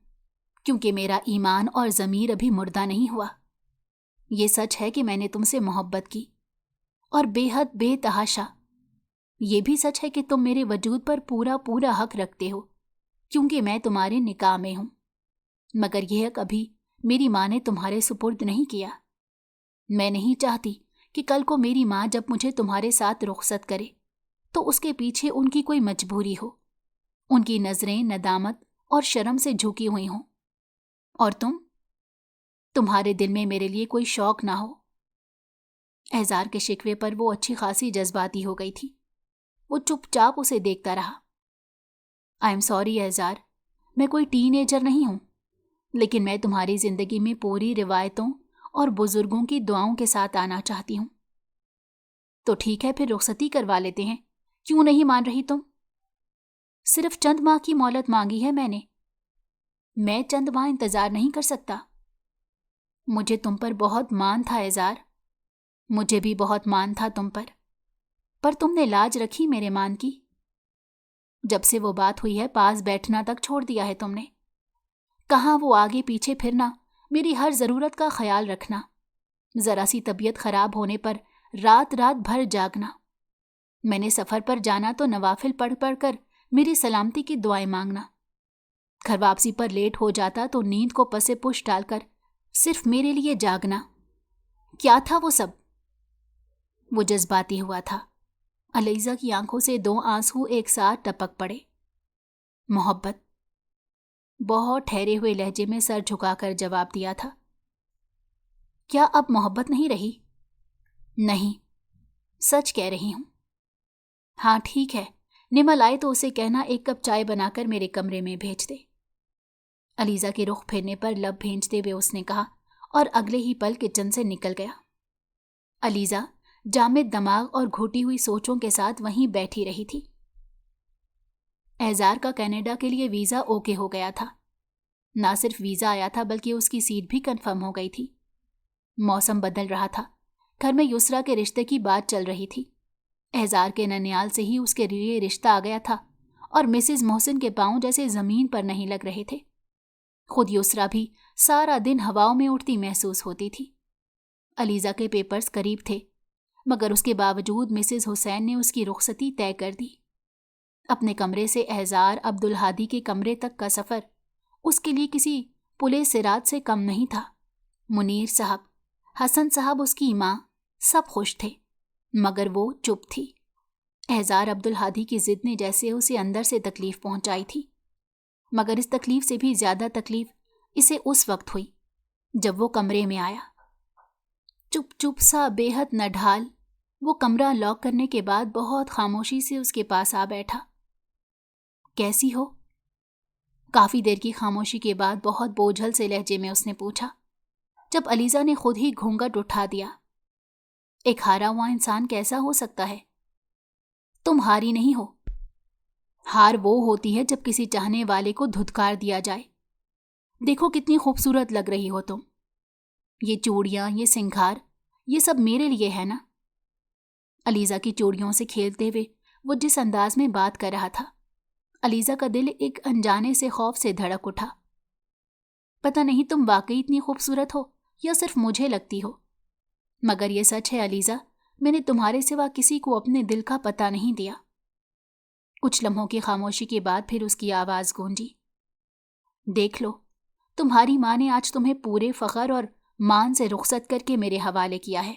A: کیونکہ میرا ایمان اور ضمیر ابھی مردہ نہیں ہوا۔ یہ سچ ہے کہ میں نے تم سے محبت کی، اور بے حد بے تحاشا۔ یہ بھی سچ ہے کہ تم میرے وجود پر پورا پورا حق رکھتے ہو، کیونکہ میں تمہارے نکاح میں ہوں۔ مگر یہ حق ابھی میری ماں نے تمہارے سپرد نہیں کیا۔ میں نہیں چاہتی کہ کل کو میری ماں جب مجھے تمہارے ساتھ رخصت کرے تو اس کے پیچھے ان کی کوئی مجبوری ہو، ان کی نظریں ندامت اور شرم سے جھکی ہوئی ہوں، اور تمہارے دل میں میرے لیے کوئی شوق نہ ہو۔ احزار کے شکوے پر وہ اچھی خاصی جذباتی ہو گئی تھی۔ وہ چپ چاپ اسے دیکھتا رہا۔ آئی ایم سوری احزار، میں کوئی ٹین ایجر نہیں ہوں، لیکن میں تمہاری زندگی میں پوری روایتوں اور بزرگوں کی دعاؤں کے ساتھ آنا چاہتی ہوں۔ تو ٹھیک ہے، پھر رخصتی کروا لیتے ہیں۔ کیوں نہیں مان رہی تم؟ صرف چند ماہ کی مہلت مانگی ہے میں چند ماہ انتظار نہیں کر سکتا۔ مجھے تم پر بہت مان تھا احزار، مجھے بھی بہت مان تھا تم پر تم نے لاج رکھی میرے مان کی۔ جب سے وہ بات ہوئی ہے پاس بیٹھنا تک چھوڑ دیا ہے تم نے۔ کہاں وہ آگے پیچھے پھرنا، میری ہر ضرورت کا خیال رکھنا، ذرا سی طبیعت خراب ہونے پر رات رات بھر جاگنا، میں نے سفر پر جانا تو نوافل پڑھ پڑھ کر میری سلامتی کی دعائیں مانگنا، گھر واپسی پر لیٹ ہو جاتا تو نیند کو پسے پش ڈال کر صرف میرے لیے جاگنا۔ کیا تھا وہ سب؟ وہ جذباتی ہوا تھا۔ علیزہ کی آنکھوں سے 2 آنسو ایک ساتھ ٹپک پڑے۔ محبت، بہت ٹھہرے ہوئے لہجے میں سر جھکا کر جواب دیا تھا۔ کیا اب محبت نہیں رہی؟ نہیں، سچ کہہ رہی ہوں۔ ہاں ٹھیک ہے، نمل آئے تو اسے کہنا 1 کپ چائے بنا کر میرے کمرے میں بھیج دے۔ علیزہ کے رخ پھیرنے پر لب بھینچتے ہوئے اس نے کہا اور اگلے ہی پل کچن سے نکل گیا۔ علیزہ جامد دماغ اور گھٹی ہوئی سوچوں کے ساتھ وہیں بیٹھی رہی تھی۔ احزار کا کینیڈا کے لیے ویزا اوکے ہو گیا تھا۔ نہ صرف ویزا آیا تھا بلکہ اس کی سیٹ بھی کنفرم ہو گئی تھی۔ موسم بدل رہا تھا، گھر میں یسریٰ کے رشتے کی بات چل رہی تھی۔ احزار کے ننیال سے ہی اس کے لیے رشتہ آ گیا تھا اور مسز محسن کے پاؤں جیسے زمین پر نہیں لگ رہے تھے۔ خود یسریٰ بھی سارا دن ہواؤں میں اڑتی محسوس ہوتی تھی۔ علیزہ کے پیپرز قریب تھے، مگر اس کے باوجود مسز حسین نے اس کی رخصتی طے کر دی۔ اپنے کمرے سے احزار عبدالہادی کے کمرے تک کا سفر اس کے لیے کسی پلے صراط سے کم نہیں تھا۔ منیر صاحب، حسن صاحب، اس کی ماں، سب خوش تھے، مگر وہ چپ تھی۔ احزار عبدالہادی کی ضد نے جیسے اسے اندر سے تکلیف پہنچائی تھی، مگر اس تکلیف سے بھی زیادہ تکلیف اسے اس وقت ہوئی جب وہ کمرے میں آیا۔ چپ چپ سا، بے حد نڈھال، وہ کمرہ لاک کرنے کے بعد بہت خاموشی سے اس کے پاس آ بیٹھا۔ کیسی ہو؟ کافی دیر کی خاموشی کے بعد بہت بوجھل سے لہجے میں اس نے پوچھا، جب علیزہ نے خود ہی گھونگھٹ اٹھا دیا۔ ایک ہارا ہوا انسان کیسا ہو سکتا ہے؟ تم ہاری نہیں ہو۔ ہار وہ ہوتی ہے جب کسی چاہنے والے کو دھتکار دیا جائے۔ دیکھو کتنی خوبصورت لگ رہی ہو تم۔ یہ چوڑیاں، یہ سنگھار، یہ سب میرے لیے ہے نا؟ علیزہ کی چوڑیوں سے کھیلتے ہوئے وہ جس انداز میں بات کر رہا تھا، علیزہ کا دل ایک انجانے سے خوف سے دھڑک اٹھا۔ پتہ نہیں تم واقعی اتنی خوبصورت ہو یا صرف مجھے لگتی ہو، مگر یہ سچ ہے علیزہ، میں نے تمہارے سوا کسی کو اپنے دل کا پتہ نہیں دیا۔ کچھ لمحوں کی خاموشی کے بعد پھر اس کی آواز گونجی، دیکھ لو، تمہاری ماں نے آج تمہیں پورے فخر اور مان سے رخصت کر کے میرے حوالے کیا ہے،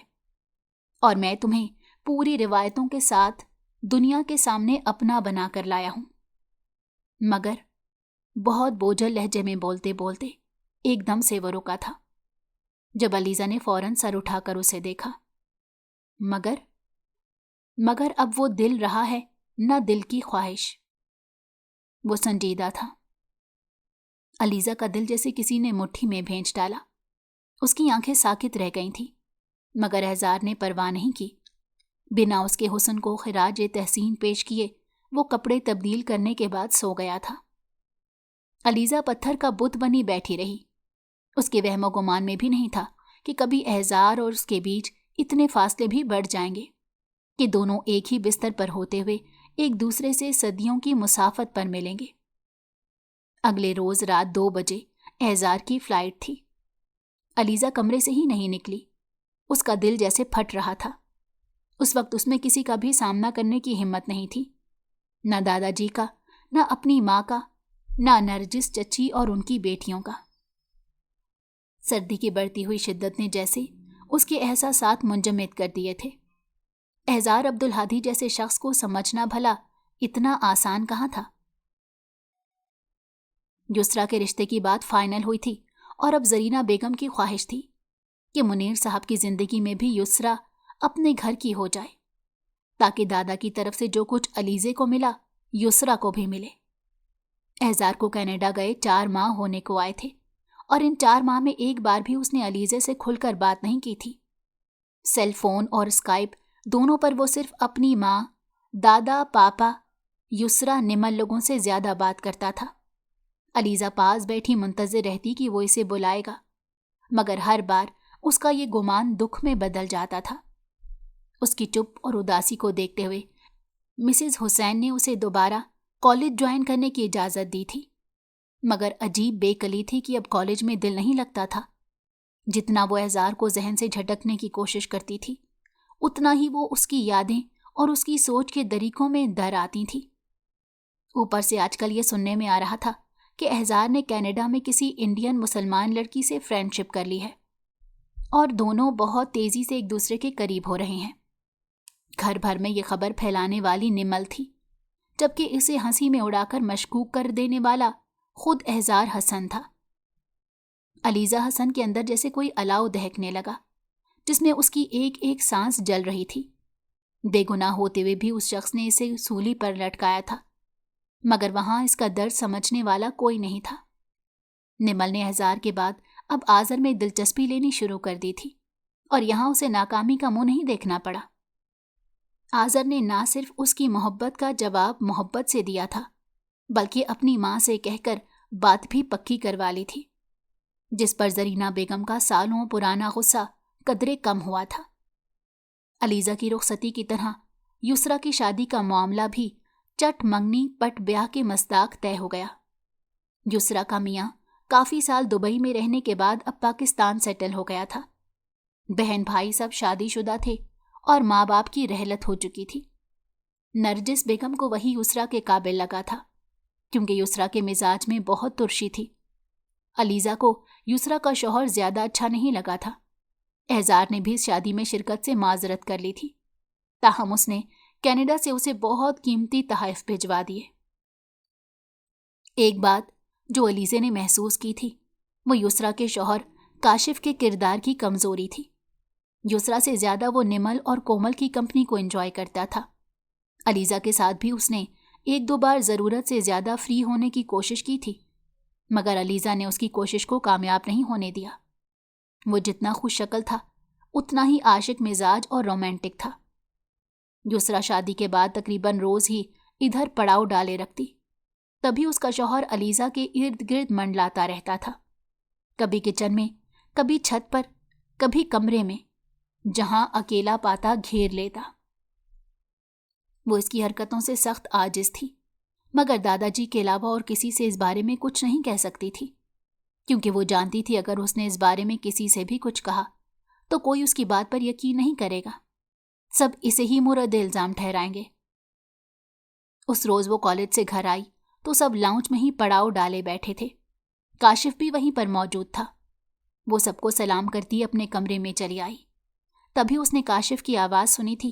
A: اور میں تمہیں پوری روایتوں کے ساتھ دنیا کے سامنے اپنا بنا کر لایا ہوں۔ مگر بہت بوجھل لہجے میں بولتے بولتے ایک دم سے وہ رکا تھا، جب علیزہ نے فوراً سر اٹھا کر اسے دیکھا۔ مگر اب وہ دل رہا ہے نہ دل کی خواہش۔ وہ سنجیدہ تھا۔ علیزہ کا دل جیسے کسی نے مٹھی میں بھینچ ڈالا۔ اس کی آنکھیں ساکت رہ گئی تھیں، مگر احزار نے پرواہ نہیں کی۔ بنا اس کے حسن کو خراج تحسین پیش کیے وہ کپڑے تبدیل کرنے کے بعد سو گیا تھا۔ علیزہ پتھر کا بت بنی بیٹھی رہی۔ اس کے وہم و گمان میں بھی نہیں تھا کہ کبھی احزار اور اس کے بیچ اتنے فاصلے بھی بڑھ جائیں گے کہ دونوں ایک ہی بستر پر ہوتے ہوئے ایک دوسرے سے صدیوں کی مسافت پر ملیں گے۔ اگلے روز رات 2 بجے احزار کی فلائٹ تھی۔ علیزہ کمرے سے ہی نہیں نکلی۔ اس کا دل جیسے پھٹ رہا تھا۔ اس وقت اس میں کسی کا بھی سامنا کرنے کی ہمت نہیں تھی، نہ دادا جی کا، نہ اپنی ماں کا، نہ نرجس چچی اور ان کی بیٹیوں کا۔ سردی کی بڑھتی ہوئی شدت نے جیسے اس کے احساسات منجمد کر دیے تھے۔ احزار عبدالہادی جیسے شخص کو سمجھنا بھلا اتنا آسان کہاں تھا۔ یسریٰ کے رشتے کی بات فائنل ہوئی تھی اور اب زرینہ بیگم کی خواہش تھی کہ منیر صاحب کی زندگی میں بھی یسریٰ اپنے گھر کی ہو جائے، تاکہ دادا کی طرف سے جو کچھ علیزے کو ملا یسریٰ کو بھی ملے۔ احزار کو کینیڈا گئے 4 ماہ ہونے کو آئے تھے، اور ان 4 ماہ میں ایک بار بھی اس نے علیزے سے کھل کر بات نہیں کی تھی۔ سیل فون اور اسکائپ دونوں پر وہ صرف اپنی ماں، دادا، پاپا، یسریٰ، نمل لوگوں سے زیادہ بات کرتا تھا۔ علیزہ پاس بیٹھی منتظر رہتی کہ وہ اسے بلائے گا، مگر ہر بار اس کا یہ گمان دکھ میں بدل جاتا تھا۔ اس کی چپ اور اداسی کو دیکھتے ہوئے مسز حسین نے اسے دوبارہ کالج جوائن کرنے کی اجازت دی تھی، مگر عجیب بے کلی تھی کہ اب کالج میں دل نہیں لگتا تھا۔ جتنا وہ احزار کو ذہن سے جھٹکنے کی کوشش کرتی تھی، اتنا ہی وہ اس کی یادیں اور اس کی سوچ کے دریکوں میں در آتی تھی۔ اوپر سے آج کل یہ سننے میں آ رہا تھا کہ احزار نے کینیڈا میں کسی انڈین مسلمان لڑکی سے فرینڈ شپ کر لی ہے، اور دونوں بہت تیزی سے ایک دوسرے کے قریب ہو رہے ہیں۔ گھر بھر میں یہ خبر پھیلانے والی نمل تھی، جبکہ اسے ہنسی میں اڑا کر مشکوک کر دینے والا خود احزار حسن تھا۔ علیزہ حسن کے اندر جیسے کوئی الاؤ دہکنے لگا، جس میں اس کی ایک ایک سانس جل رہی تھی۔ بے گناہ ہوتے ہوئے بھی اس شخص نے اسے سولی پر لٹکایا تھا، مگر وہاں اس کا درد سمجھنے والا کوئی نہیں تھا۔ نمل نے احزار کے بعد اب آذر میں دلچسپی لینی شروع کر دی تھی، اور یہاں اسے ناکامی کا منہ نہیں دیکھنا پڑا۔ آذر نے نہ صرف اس کی محبت کا جواب محبت سے دیا تھا، بلکہ اپنی ماں سے کہہ کر بات بھی پکی کروا لی تھی، جس پر زرینہ بیگم کا سالوں پرانا غصہ قدرے کم ہوا تھا۔ علیزہ کی رخصتی کی طرح یسریٰ کی شادی کا معاملہ بھی چٹ منگنی پٹ بیاہ کے مصداق طے ہو گیا۔ یسریٰ کا میاں کافی سال دبئی میں رہنے کے بعد اب پاکستان سیٹل ہو گیا تھا۔ بہن بھائی سب شادی شدہ تھے اور ماں باپ کی رحلت ہو چکی تھی۔ نرجس بیگم کو وہی یسریٰ کے قابل لگا تھا، کیونکہ یسریٰ کے مزاج میں بہت ترشی تھی۔ علیزہ کو یسریٰ کا شوہر زیادہ اچھا نہیں لگا تھا۔ احزار نے بھی اس شادی میں شرکت سے معذرت کر لی تھی، تاہم اس نے کینیڈا سے اسے بہت قیمتی تحائف بھجوا دیے۔ ایک بات جو علیزہ نے محسوس کی تھی وہ یسریٰ کے شوہر کاشف کے کردار کی کمزوری تھی۔ یسریٰ سے زیادہ وہ نمل اور کومل کی کمپنی کو انجوائے کرتا تھا۔ علیزہ کے ساتھ بھی اس نے ایک دو بار ضرورت سے زیادہ فری ہونے کی کوشش کی تھی، مگر علیزہ نے اس کی کوشش کو کامیاب نہیں ہونے دیا۔ وہ جتنا خوش شکل تھا اتنا ہی عاشق مزاج اور رومانٹک تھا۔ یسریٰ شادی کے بعد تقریباً روز ہی ادھر پڑاؤ ڈالے رکھتی، تبھی اس کا شوہر علیزہ کے ارد گرد منڈلاتا رہتا تھا، کبھی کچن میں، کبھی چھت پر، کبھی کمرے میں، جہاں اکیلا پاتا گھیر لیتا۔ وہ اس کی حرکتوں سے سخت عاجز تھی، مگر دادا جی کے علاوہ اور کسی سے اس بارے میں کچھ نہیں کہہ سکتی تھی، کیونکہ وہ جانتی تھی اگر اس نے اس بارے میں کسی سے بھی کچھ کہا تو کوئی اس کی بات پر یقین نہیں کرے گا، سب اسے ہی مورد الزام ٹھہرائیں گے۔ اس روز وہ کالج سے گھر آئی تو سب لاؤنج میں ہی پڑاؤ ڈالے بیٹھے تھے۔ کاشف بھی وہیں پر موجود تھا۔ وہ سب کو سلام کرتی اپنے کمرے میں چلی آئی۔ تبھی اس نے کاشف کی آواز سنی تھی،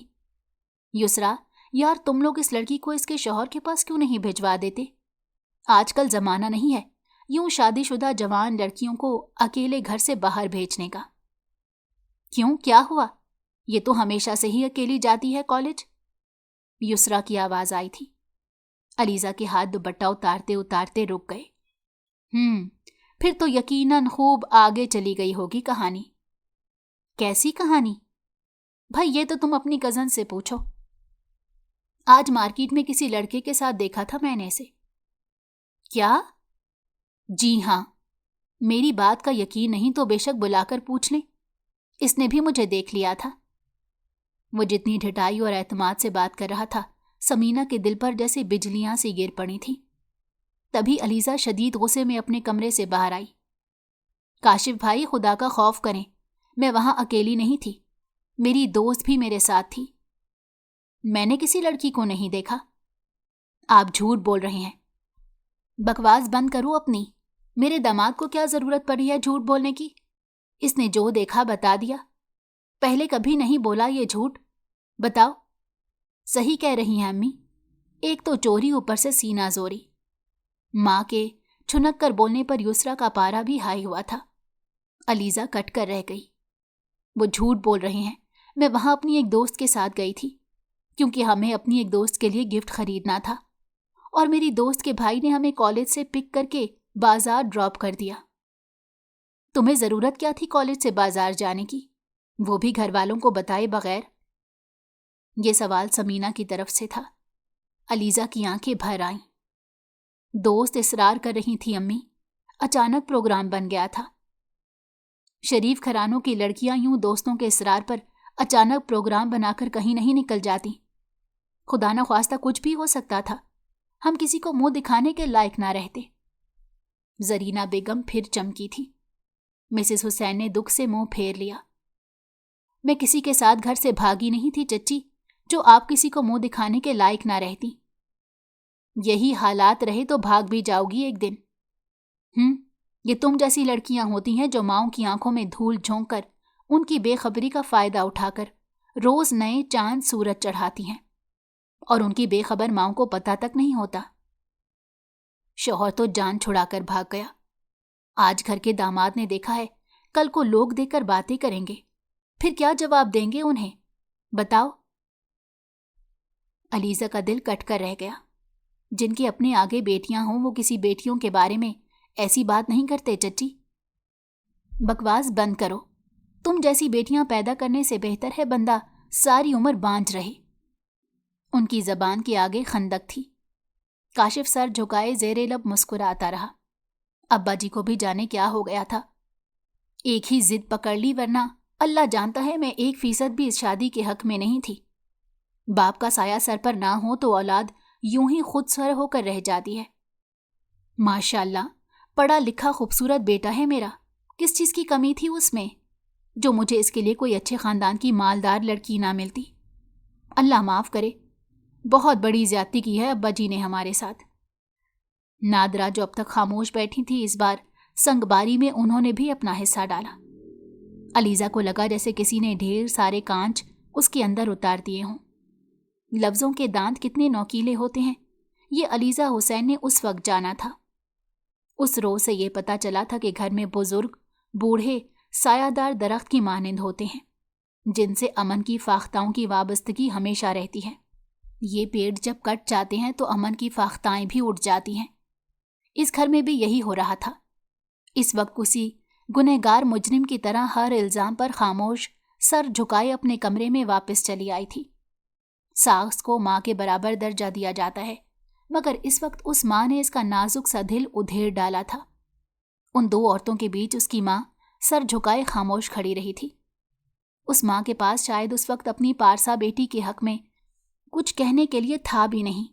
A: یسریٰ، یار تم لوگ اس لڑکی کو اس کے شوہر کے پاس کیوں نہیں بھجوا دیتے؟ آج کل زمانہ نہیں ہے یوں شادی شدہ جوان لڑکیوں کو اکیلے گھر سے باہر بھیجنے کا۔ کیوں، کیا ہوا؟ یہ تو ہمیشہ سے ہی اکیلی جاتی ہے کالج۔ یسریٰ کی آواز آئی تھی۔ علیزہ کے ہاتھ دوپٹہ اتارتے اتارتے رک گئے۔ پھر تو یقیناً خوب آگے چلی گئی ہوگی کہانی۔ کیسی کہانی؟ بھائی یہ تو تم اپنی کزن سے پوچھو۔ آج مارکیٹ میں کسی لڑکے کے ساتھ دیکھا تھا میں نے اسے۔ کیا؟ جی ہاں، میری بات کا یقین نہیں تو بے شک بلا کر پوچھ لیں، اس نے بھی مجھے دیکھ لیا تھا۔ وہ جتنی ڈھٹائی اور اعتماد سے بات کر رہا تھا، سمینہ کے دل پر جیسے بجلیاں سی گر پڑی تھیں۔ تبھی علیزہ شدید غصے میں اپنے کمرے سے باہر آئی۔ کاشف بھائی، خدا کا خوف کریں، میں وہاں اکیلی نہیں تھی، میری دوست بھی میرے ساتھ تھی۔ میں نے کسی لڑکی کو نہیں دیکھا۔ آپ جھوٹ بول رہے ہیں۔ بکواس بند کرو اپنی، میرے داماد کو کیا ضرورت پڑی ہے جھوٹ بولنے کی؟ اس نے جو دیکھا بتا دیا، پہلے کبھی نہیں بولا یہ جھوٹ۔ بتاؤ۔ صحیح کہہ رہی ہیں امی، ایک تو چوری، اوپر سے سینہ زوری۔ ماں کے چھنک کر بولنے پر یسریٰ کا پارا بھی ہائی ہوا تھا۔ علیزہ کٹ کر رہ گئی۔ وہ جھوٹ بول رہے ہیں، میں وہاں اپنی ایک دوست کے ساتھ گئی تھی، کیونکہ ہمیں اپنی ایک دوست کے لیے گفٹ خریدنا تھا، اور میری دوست کے بھائی نے ہمیں کالج سے پک کر کے بازار ڈراپ کر دیا۔ تمہیں ضرورت کیا تھی کالج سے بازار جانے کی، وہ بھی گھر والوں کو بتائے بغیر؟ یہ سوال سمینہ کی طرف سے تھا۔ علیزہ کی آنکھیں بھر آئیں۔ دوست اصرار کر رہی تھی امی، اچانک پروگرام بن گیا تھا۔ شریف گھرانوں کی لڑکیاں یوں دوستوں کے اصرار پر اچانک پروگرام بنا کر کہیں نہیں نکل جاتی۔ خدا نہ خواستہ کچھ بھی ہو سکتا تھا، ہم کسی کو منہ دکھانے کے لائق نہ رہتے۔ زرینہ بیگم پھر چمکی تھی۔ مسز حسین نے دکھ سے منہ پھیر لیا۔ میں کسی کے ساتھ گھر سے بھاگی نہیں تھی چچی، جو آپ کسی کو منہ دکھانے کے لائق نہ رہتی۔ یہی حالات رہے تو بھاگ بھی جاؤ گی ایک دن۔ یہ تم جیسی لڑکیاں ہوتی ہیں جو ماؤں کی آنکھوں میں دھول جھونک کر ان کی بے خبری کا فائدہ اٹھا کر روز نئے چاند سورج چڑھاتی ہیں اور ان کی بے خبر ماں کو پتہ تک نہیں ہوتا۔ شوہر تو جان چھڑا کر بھاگ گیا۔ آج گھر کے داماد نے دیکھا ہے، کل کو لوگ دیکھ کر باتیں کریں گے، پھر کیا جواب دیں گے انہیں؟ بتاؤ۔ علیزہ کا دل کٹ کر رہ گیا۔ جن کے اپنے آگے بیٹیاں ہوں وہ کسی بیٹیوں کے بارے میں ایسی بات نہیں کرتے چچی۔ بکواس بند کرو، تم جیسی بیٹیاں پیدا کرنے سے بہتر ہے بندہ ساری عمر بانجھ رہے۔ ان کی زبان کے آگے خندق تھی۔ کاشف سر جھکائے زیر لب مسکراتا رہا۔ ابا جی کو بھی جانے کیا ہو گیا تھا، ایک ہی ضد پکڑ لی، ورنہ اللہ جانتا ہے میں 1% بھی اس شادی کے حق میں نہیں تھی۔ باپ کا سایہ سر پر نہ ہو تو اولاد یوں ہی خود سر ہو کر رہ جاتی ہے۔ ماشاءاللہ پڑھا لکھا خوبصورت بیٹا ہے میرا، کس چیز کی کمی تھی اس میں جو مجھے اس کے لیے کوئی اچھے خاندان کی مالدار لڑکی نہ ملتی۔ اللہ معاف کرے، بہت بڑی زیادتی کی ہے ابا جی نے ہمارے ساتھ۔ نادرا جو اب تک خاموش بیٹھی تھی، اس بار سنگ باری میں انہوں نے بھی اپنا حصہ ڈالا۔ علیزہ کو لگا جیسے کسی نے ڈھیر سارے کانچ اس کے اندر اتار دیے ہوں۔ لفظوں کے دانت کتنے نوکیلے ہوتے ہیں، یہ علیزہ حسین نے اس وقت جانا تھا۔ اس روز سے یہ پتہ چلا تھا کہ گھر میں بزرگ بوڑھے سایہ دار درخت کی مانند ہوتے ہیں، جن سے امن کی فاختاؤں کی وابستگی ہمیشہ رہتی ہے۔ یہ پیڑ جب کٹ جاتے ہیں تو امن کی فاختائیں بھی اٹھ جاتی ہیں۔ اس گھر میں بھی یہی ہو رہا تھا۔ اس وقت کسی گنہگار مجرم کی طرح ہر الزام پر خاموش سر جھکائے اپنے کمرے میں واپس چلی آئی تھی۔ ساس کو ماں کے برابر درجہ دیا جاتا ہے، مگر اس وقت اس ماں نے اس کا نازک سا دل ادھیڑ ڈالا تھا۔ ان دو عورتوں کے بیچ اس کی ماں سر جھکائے خاموش کھڑی رہی تھی۔ اس ماں کے پاس شاید اس وقت اپنی پارسا بیٹی کے حق میں کچھ کہنے کے لیے تھا بھی نہیں،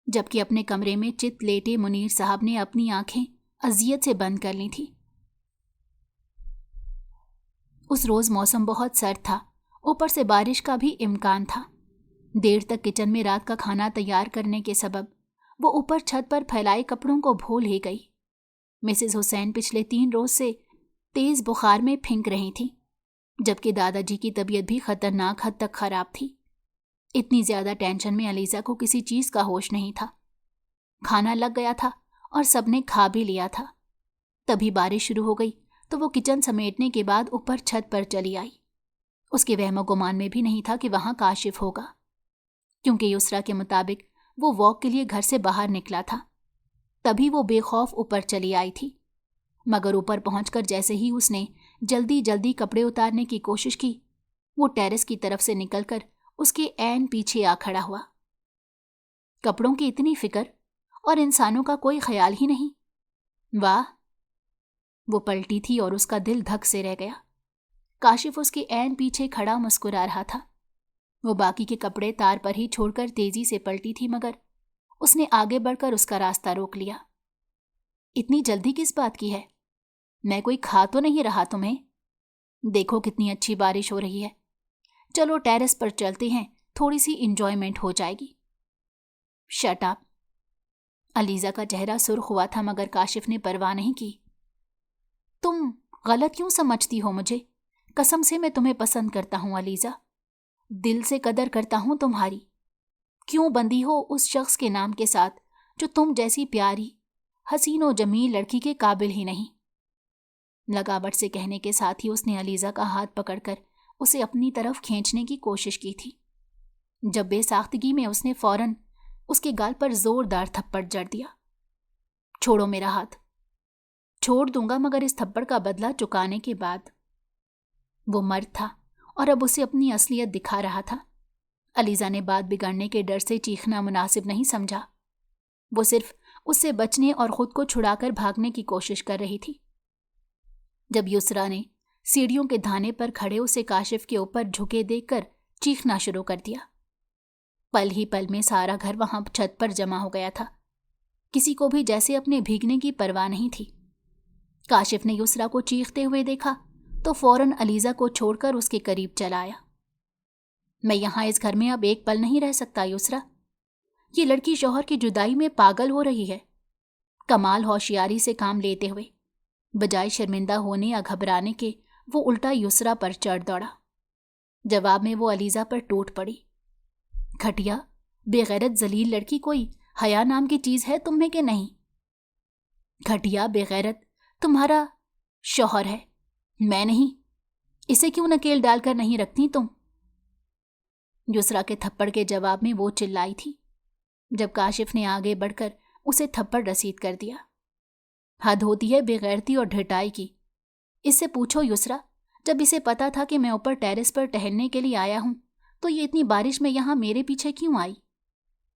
A: جبکہ اپنے کمرے میں چت لیٹے منیر صاحب نے اپنی آنکھیں اذیت سے بند کر لی تھی۔ اس روز موسم بہت سرد تھا، اوپر سے بارش کا بھی امکان تھا۔ دیر تک کچن میں رات کا کھانا تیار کرنے کے سبب وہ اوپر چھت پر پھیلائے کپڑوں کو بھول ہی گئی۔ مسز حسین پچھلے 3 روز سے تیز بخار میں پھینک رہی تھی، جبکہ دادا جی کی طبیعت بھی خطرناک حد تک خراب تھی۔ اتنی زیادہ ٹینشن میں علیزہ کو کسی چیز کا ہوش نہیں تھا۔ کھانا لگ گیا تھا اور سب نے کھا بھی لیا تھا۔ تبھی بارش شروع ہو گئی تو وہ کچن سمیٹنے کے بعد اوپر چھت پر چلی آئی۔ اس کے وہم و گمان میں بھی نہیں تھا کہ وہاں کاشف ہوگا، کیونکہ یسریٰ کے مطابق وہ واک کے لیے گھر سے باہر نکلا تھا۔ تبھی وہ بے خوف اوپر چلی آئی تھی، مگر اوپر پہنچ کر جیسے ہی اس نے جلدی جلدی کپڑے اتارنے کی کوشش کی، وہ ٹیرس کی طرف سے نکل کر اس کے عین پیچھے آ کھڑا ہوا۔ کپڑوں کی اتنی فکر اور انسانوں کا کوئی خیال ہی نہیں، واہ! وہ پلٹی تھی اور اس کا دل دھک سے رہ گیا۔ کاشف اس کے عین پیچھے کھڑا مسکرا رہا تھا۔ وہ باقی کے کپڑے تار پر ہی چھوڑ کر تیزی سے پلٹی تھی، مگر اس نے آگے بڑھ کر اس کا راستہ روک لیا۔ اتنی جلدی کس بات کی ہے؟ میں کوئی کھا تو نہیں رہا تمہیں؟ دیکھو کتنی اچھی بارش ہو رہی ہے، چلو ٹیرس پر چلتے ہیں، تھوڑی سی انجوائمنٹ ہو جائے گی۔ Shut up! علیزہ کا چہرہ سرخ ہوا تھا، مگر کاشف نے پرواہ نہیں کی۔ تم غلط کیوں سمجھتی ہو مجھے؟ قسم سے میں تمہیں پسند کرتا ہوں علیزہ، دل سے قدر کرتا ہوں تمہاری۔ کیوں بندی ہو اس شخص کے نام کے ساتھ جو تم جیسی پیاری حسین و جمیل لڑکی کے قابل ہی نہیں؟ لگاوٹ سے کہنے کے ساتھ ہی اس نے علیزہ کا ہاتھ پکڑ کر اسے اپنی طرف کھینچنے کی کوشش کی تھی، جب بے ساختگی میں اس نے فوراً اس کے گال پر زوردار تھپڑ جڑ دیا۔ چھوڑو میرا ہاتھ۔ چھوڑ دوں گا، مگر اس تھپڑ کا بدلہ چکانے کے بعد۔ وہ مرد تھا اور اب اسے اپنی اصلیت دکھا رہا تھا۔ علیزہ نے بات بگڑنے کے ڈر سے چیخنا مناسب نہیں سمجھا۔ وہ صرف اس سے بچنے اور خود کو چھڑا کر بھاگنے کی کوشش کر رہی تھی۔ جب یسریٰ نے سیڑھیوں کے دھانے پر کھڑے اسے کاشف کے اوپر جھکے دیکھ کر چیخنا شروع کر دیا، پل ہی پل میں سارا گھر وہاں چھت پر جمع ہو گیا تھا۔ کسی کو بھی جیسے اپنے بھیگنے کی پرواہ نہیں تھی۔ کاشف نے یسریٰ کو چیختے ہوئے دیکھا تو فوراً علیزہ کو چھوڑ کر اس کے قریب چلا آیا۔ میں یہاں اس گھر میں اب ایک پل نہیں رہ سکتا یسریٰ، یہ لڑکی شوہر کی جدائی میں پاگل ہو رہی ہے۔ کمال ہوشیاری سے کام لیتے ہوئے بجائے شرمندہ ہونے یا گھبرانے کے وہ الٹا یسریٰ پر چڑھ دوڑا۔ جواب میں وہ علیزہ پر ٹوٹ پڑی۔ گھٹیا، بے غیرت ذلیل لڑکی، کوئی حیا نام کی چیز ہے تم میں کہ نہیں؟ گھٹیا بے غیرت تمہارا شوہر ہے، میں نہیں، اسے کیوں نکیل ڈال کر نہیں رکھتی تم؟ یسریٰ کے تھپڑ کے جواب میں وہ چلائی تھی جب کاشف نے آگے بڑھ کر اسے تھپڑ رسید کر دیا۔ حد ہوتی ہے بے غیرتی اور ڈھٹائی کی۔ اس سے پوچھو یسریٰ، جب اسے پتا تھا کہ میں اوپر ٹیرس پر ٹہلنے کے لیے آیا ہوں تو یہ اتنی بارش میں یہاں میرے پیچھے کیوں آئی؟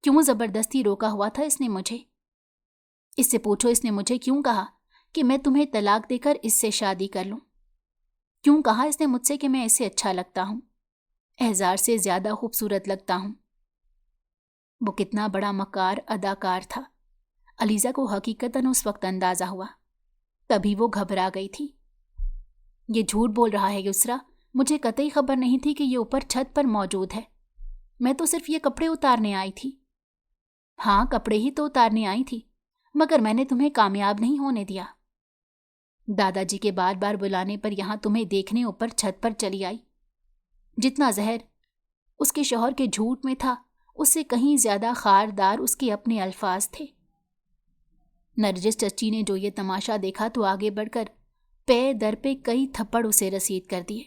A: کیوں زبردستی روکا ہوا تھا اس نے مجھے؟ اس سے پوچھو اس نے مجھے کیوں کہا کہ میں تمہیں طلاق دے کر اس سے شادی کر لوں؟ کیوں کہا اس نے مجھ سے کہ میں اسے اچھا لگتا ہوں، احزار سے زیادہ خوبصورت لگتا ہوں؟ وہ کتنا بڑا مکار اداکار تھا، علیزہ کو حقیقتاً اس وقت اندازہ ہوا۔ تبھی وہ گھبرا گئی تھی۔ یہ جھوٹ بول رہا ہے یسریٰ، مجھے قطعی خبر نہیں تھی کہ یہ اوپر چھت پر موجود ہے، میں تو صرف یہ کپڑے اتارنے آئی تھی۔ ہاں کپڑے ہی تو اتارنے آئی تھی، مگر میں نے تمہیں کامیاب نہیں ہونے دیا۔ دادا جی کے بار بار بلانے پر یہاں تمہیں دیکھنے اوپر چھت پر چلی آئی۔ جتنا زہر اس کے شوہر کے جھوٹ میں تھا اس سے کہیں زیادہ خاردار اس کے اپنے الفاظ تھے۔ نرجس چچی نے جو یہ تماشا دیکھا تو آگے بڑھ کر پے در پہ کئی تھپڑ اسے رسید کر دیے۔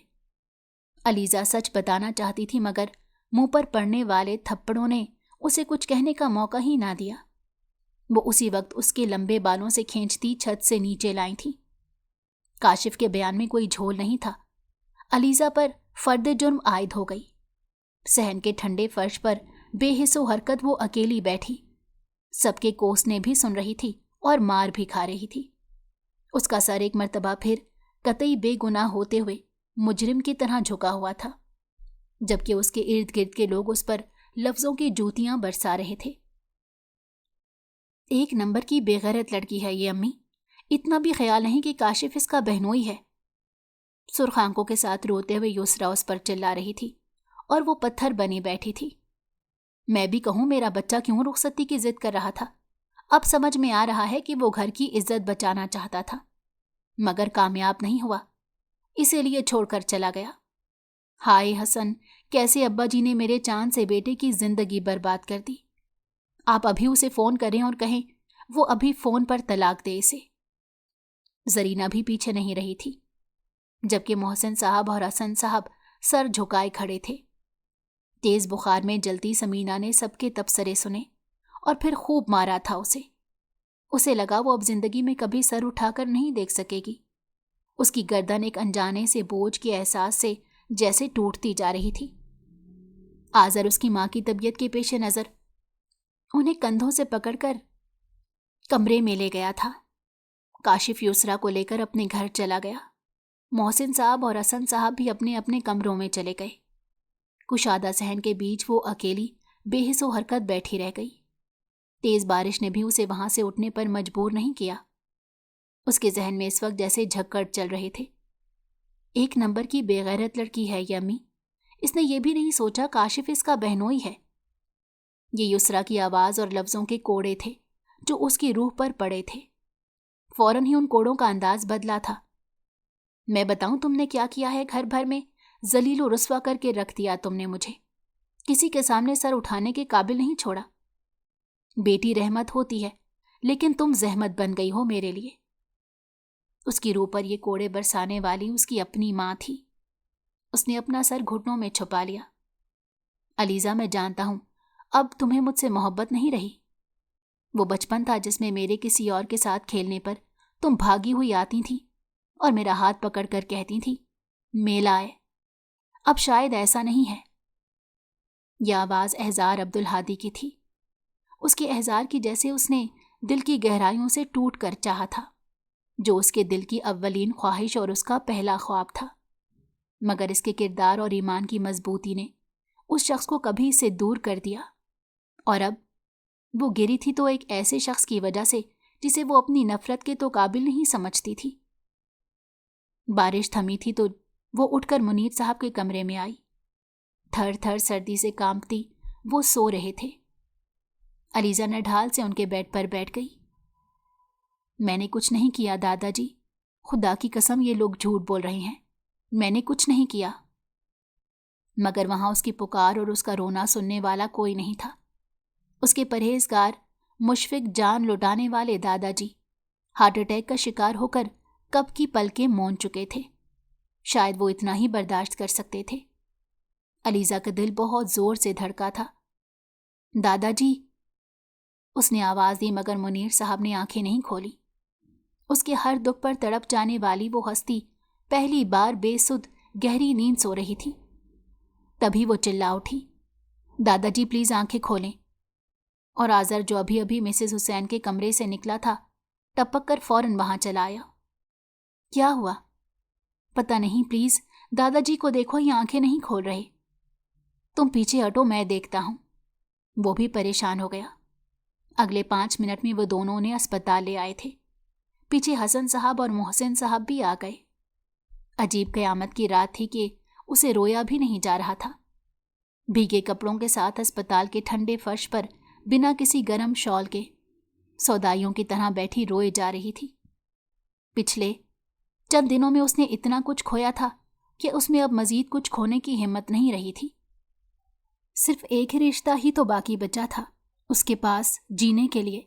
A: علیزہ سچ بتانا چاہتی تھی مگر منہ پر پڑنے والے تھپڑوں نے اسے کچھ کہنے کا موقع ہی نہ دیا۔ وہ اسی وقت اس کے لمبے بالوں سے کھینچتی چھت سے نیچے لائی تھی۔ کاشف کے بیان میں کوئی جھول نہیں تھا۔ علیزہ پر فرد جرم عائد ہو گئی۔ صحن کے ٹھنڈے فرش پر بے حس و حرکت وہ اکیلی بیٹھی، سب کے کوسنے بھی سن رہی تھی اور مار بھی کھا رہی تھی۔ اس کا سر ایک مرتبہ پھر قطعی بے گناہ ہوتے ہوئے مجرم کی طرح جھکا ہوا تھا، جبکہ اس کے ارد گرد کے لوگ اس پر لفظوں کی جوتیاں برسا رہے تھے۔ ایک نمبر کی بے غیرت لڑکی ہے یہ امی، اتنا بھی خیال نہیں کہ کاشف اس کا بہنوئی ہے۔ سرخ آنکھوں کے ساتھ روتے ہوئے یسریٰ اس پر چلا رہی تھی اور وہ پتھر بنی بیٹھی تھی۔ میں بھی کہوں میرا بچہ کیوں رخصتی کی ضد کر رہا تھا، اب سمجھ میں آ رہا ہے کہ وہ گھر کی عزت بچانا چاہتا تھا مگر کامیاب نہیں ہوا، اسی لیے چھوڑ کر چلا گیا۔ ہائے حسن، کیسے ابا جی نے میرے چاند سے بیٹے کی زندگی برباد کر دی۔ آپ ابھی اسے فون کریں اور کہیں وہ ابھی فون پر طلاق دے اسے۔ زرینہ بھی پیچھے نہیں رہی تھی، جبکہ محسن صاحب اور حسن صاحب سر جھکائے کھڑے تھے۔ تیز بخار میں جلتی سمینہ نے سب کے تبصرے سنے اور پھر خوب مارا تھا اسے لگا وہ اب زندگی میں کبھی سر اٹھا کر نہیں دیکھ سکے گی۔ اس کی گردن ایک انجانے سے بوجھ کے احساس سے جیسے ٹوٹتی جا رہی تھی۔ آذر اس کی ماں کی طبیعت کے پیش نظر انہیں کندھوں سے پکڑ کر کمرے میں لے گیا تھا۔ کاشف یسریٰ کو لے کر اپنے گھر چلا گیا۔ محسن صاحب اور حسن صاحب بھی اپنے اپنے کمروں میں چلے گئے۔ کشادہ صحن کے بیچ وہ اکیلی بے حس و حرکت بیٹھی رہ گئی۔ تیز بارش نے بھی اسے وہاں سے اٹھنے پر مجبور نہیں کیا۔ اس کے ذہن میں اس وقت جیسے جھکڑ چل رہے تھے۔ ایک نمبر کی بے غیرت لڑکی ہے یہ امی، اس نے یہ بھی نہیں سوچا کاشف اس کا بہنوئی ہے۔ یہ یسریٰ کی آواز اور لفظوں کے کوڑے تھے جو اس کی روح پر پڑے تھے۔ فوراً ہی ان کوڑوں کا انداز بدلا تھا۔ میں بتاؤں تم نے کیا کیا ہے، گھر بھر میں ذلیل و رسوا کر کے رکھ دیا تم نے مجھے، کسی کے سامنے سر اٹھانے کے قابل نہیں چھوڑا۔ بیٹی رحمت ہوتی ہے لیکن تم زحمت بن گئی ہو میرے لیے۔ اس کی روح پر یہ کوڑے برسانے والی اس کی اپنی ماں تھی۔ اس نے اپنا سر گھٹنوں میں چھپا لیا۔ علیزہ، میں جانتا ہوں اب تمہیں مجھ سے محبت نہیں رہی۔ وہ بچپن تھا جس میں میرے کسی اور کے ساتھ کھیلنے پر تم بھاگی ہوئی آتی تھی اور میرا ہاتھ پکڑ کر کہتی تھی میلا ہے۔ اب شاید ایسا نہیں ہے۔ یہ آواز احزار عبدالہادی کی تھی، اس کے احزار کی جیسے اس نے دل کی گہرائیوں سے ٹوٹ کر چاہا تھا، جو اس کے دل کی اولین خواہش اور اس کا پہلا خواب تھا، مگر اس کے کردار اور ایمان کی مضبوطی نے اس شخص کو کبھی اس سے دور کر دیا، اور اب وہ گری تھی تو ایک ایسے شخص کی وجہ سے جسے وہ اپنی نفرت کے تو قابل نہیں سمجھتی تھی۔ بارش تھمی تھی تو وہ اٹھ کر منیر صاحب کے کمرے میں آئی۔ تھر تھر سردی سے کانپتی وہ سو رہے تھے۔ علیزہ نڈھال سے ان کے بیڈ پر بیٹھ گئی۔ میں نے کچھ نہیں کیا دادا جی، خدا کی قسم یہ لوگ جھوٹ بول رہے ہیں، میں نے کچھ نہیں کیا۔ مگر وہاں اس کی پکار اور اس کا رونا سننے والا کوئی نہیں تھا۔ اس کے پرہیزگار، مشفق، جان لٹانے والے دادا جی ہارٹ اٹیک کا شکار ہو کر کب کی پلکیں مون چکے تھے۔ شاید وہ اتنا ہی برداشت کر سکتے تھے۔ علیزہ کا دل بہت زور سے دھڑکا تھا۔ دادا جی، اس نے آواز دی، مگر منیر صاحب نے آنکھیں نہیں کھولی۔ اس کے ہر دکھ پر تڑپ جانے والی وہ ہستی پہلی بار بے سدھ گہری نیند سو رہی تھی۔ تبھی وہ چلا اٹھی، دادا جی پلیز آنکھیں کھولیں۔ اور آذر جو ابھی ابھی مسز حسین کے کمرے سے نکلا تھا ٹپک کر فوراً وہاں چلا آیا۔ کیا ہوا؟ پتہ نہیں، پلیز دادا جی کو دیکھو، یہ آنکھیں نہیں کھول رہے۔ تم پیچھے ہٹو، میں دیکھتا ہوں۔ وہ بھی پریشان ہو گیا۔ اگلے 5 منٹ میں وہ دونوں نے اسپتال لے آئے تھے۔ پیچھے حسن صاحب اور محسن صاحب بھی آ گئے۔ عجیب قیامت کی رات تھی کہ اسے رویا بھی نہیں جا رہا تھا۔ بھیگے کپڑوں کے ساتھ اسپتال کے ٹھنڈے فرش پر بنا کسی گرم شال کے سودائیوں کی طرح بیٹھی روئے جا رہی تھی۔ پچھلے چند دنوں میں اس نے اتنا کچھ کھویا تھا کہ اس میں اب مزید کچھ کھونے کی ہمت نہیں رہی تھی۔ صرف ایک ہی رشتہ ہی تو باقی بچا تھا اس کے پاس جینے کے لیے،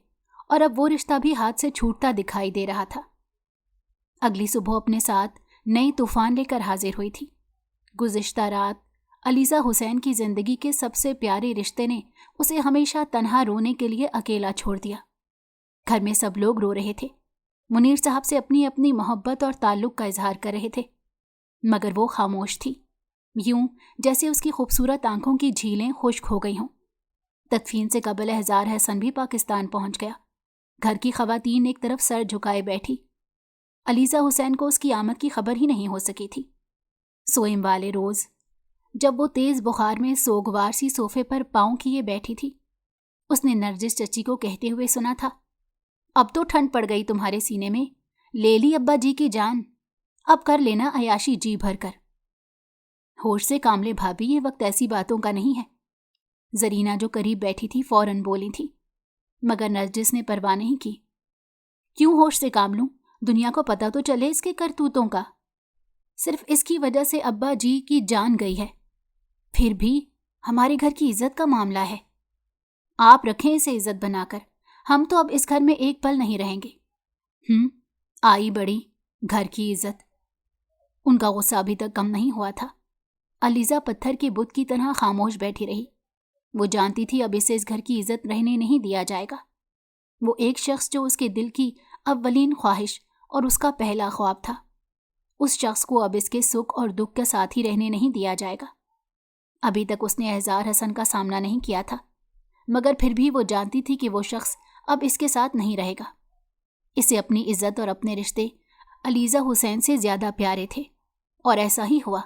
A: اور اب وہ رشتہ بھی ہاتھ سے چھوٹتا دکھائی دے رہا تھا۔ اگلی صبح اپنے ساتھ نئی طوفان لے کر حاضر ہوئی تھی۔ گزشتہ رات علیزہ حسین کی زندگی کے سب سے پیارے رشتے نے اسے ہمیشہ تنہا رونے کے لیے اکیلا چھوڑ دیا۔ گھر میں سب لوگ رو رہے تھے، منیر صاحب سے اپنی اپنی محبت اور تعلق کا اظہار کر رہے تھے، مگر وہ خاموش تھی، یوں جیسے اس کی خوبصورت آنکھوں کی جھیلیں خشک ہو گئی ہوں۔ تدفین سے قبل احزار حسن بھی پاکستان پہنچ گیا۔ گھر کی خواتین ایک طرف سر جھکائے بیٹھی۔ علیزہ حسین کو اس کی آمد کی خبر ہی نہیں ہو سکی تھی۔ سوئم والے روز جب وہ تیز بخار میں سوگوار سی صوفے پر پاؤں کیے بیٹھی تھی، اس نے نرجس چچی کو کہتے ہوئے سنا تھا، اب تو ٹھنڈ پڑ گئی تمہارے سینے میں، لے لی ابا جی کی جان، اب کر لینا عیاشی جی بھر کر۔ ہوش سے کام لے بھابی، یہ وقت ایسی باتوں کا نہیں ہے۔ زرینہ جو قریب بیٹھی تھی فوراً بولی تھی، مگر نرجس نے پرواہ نہیں کی۔ کیوں ہوش سے کام لوں؟ دنیا کو پتہ تو چلے اس کے کرتوتوں کا۔ صرف اس کی وجہ سے ابا جی کی جان گئی ہے، پھر بھی ہمارے گھر کی عزت کا معاملہ ہے۔ آپ رکھیں اسے عزت بنا کر، ہم تو اب اس گھر میں ایک پل نہیں رہیں گے۔ آئی بڑی گھر کی عزت۔ ان کا غصہ ابھی تک کم نہیں ہوا تھا۔ علیزہ پتھر کے بت کی طرح خاموش بیٹھی رہی۔ وہ جانتی تھی اب اسے اس گھر کی عزت رہنے نہیں دیا جائے گا۔ وہ ایک شخص جو اس کے دل کی اولین خواہش اور اس کا پہلا خواب تھا، اس شخص کو اب اس کے سکھ اور دکھ کے ساتھ ہی رہنے نہیں دیا جائے گا۔ ابھی تک اس نے احزار حسن کا سامنا نہیں کیا تھا، مگر پھر بھی وہ جانتی تھی کہ وہ شخص اب اس کے ساتھ نہیں رہے گا۔ اسے اپنی عزت اور اپنے رشتے علیزہ حسین سے زیادہ پیارے تھے، اور ایسا ہی ہوا۔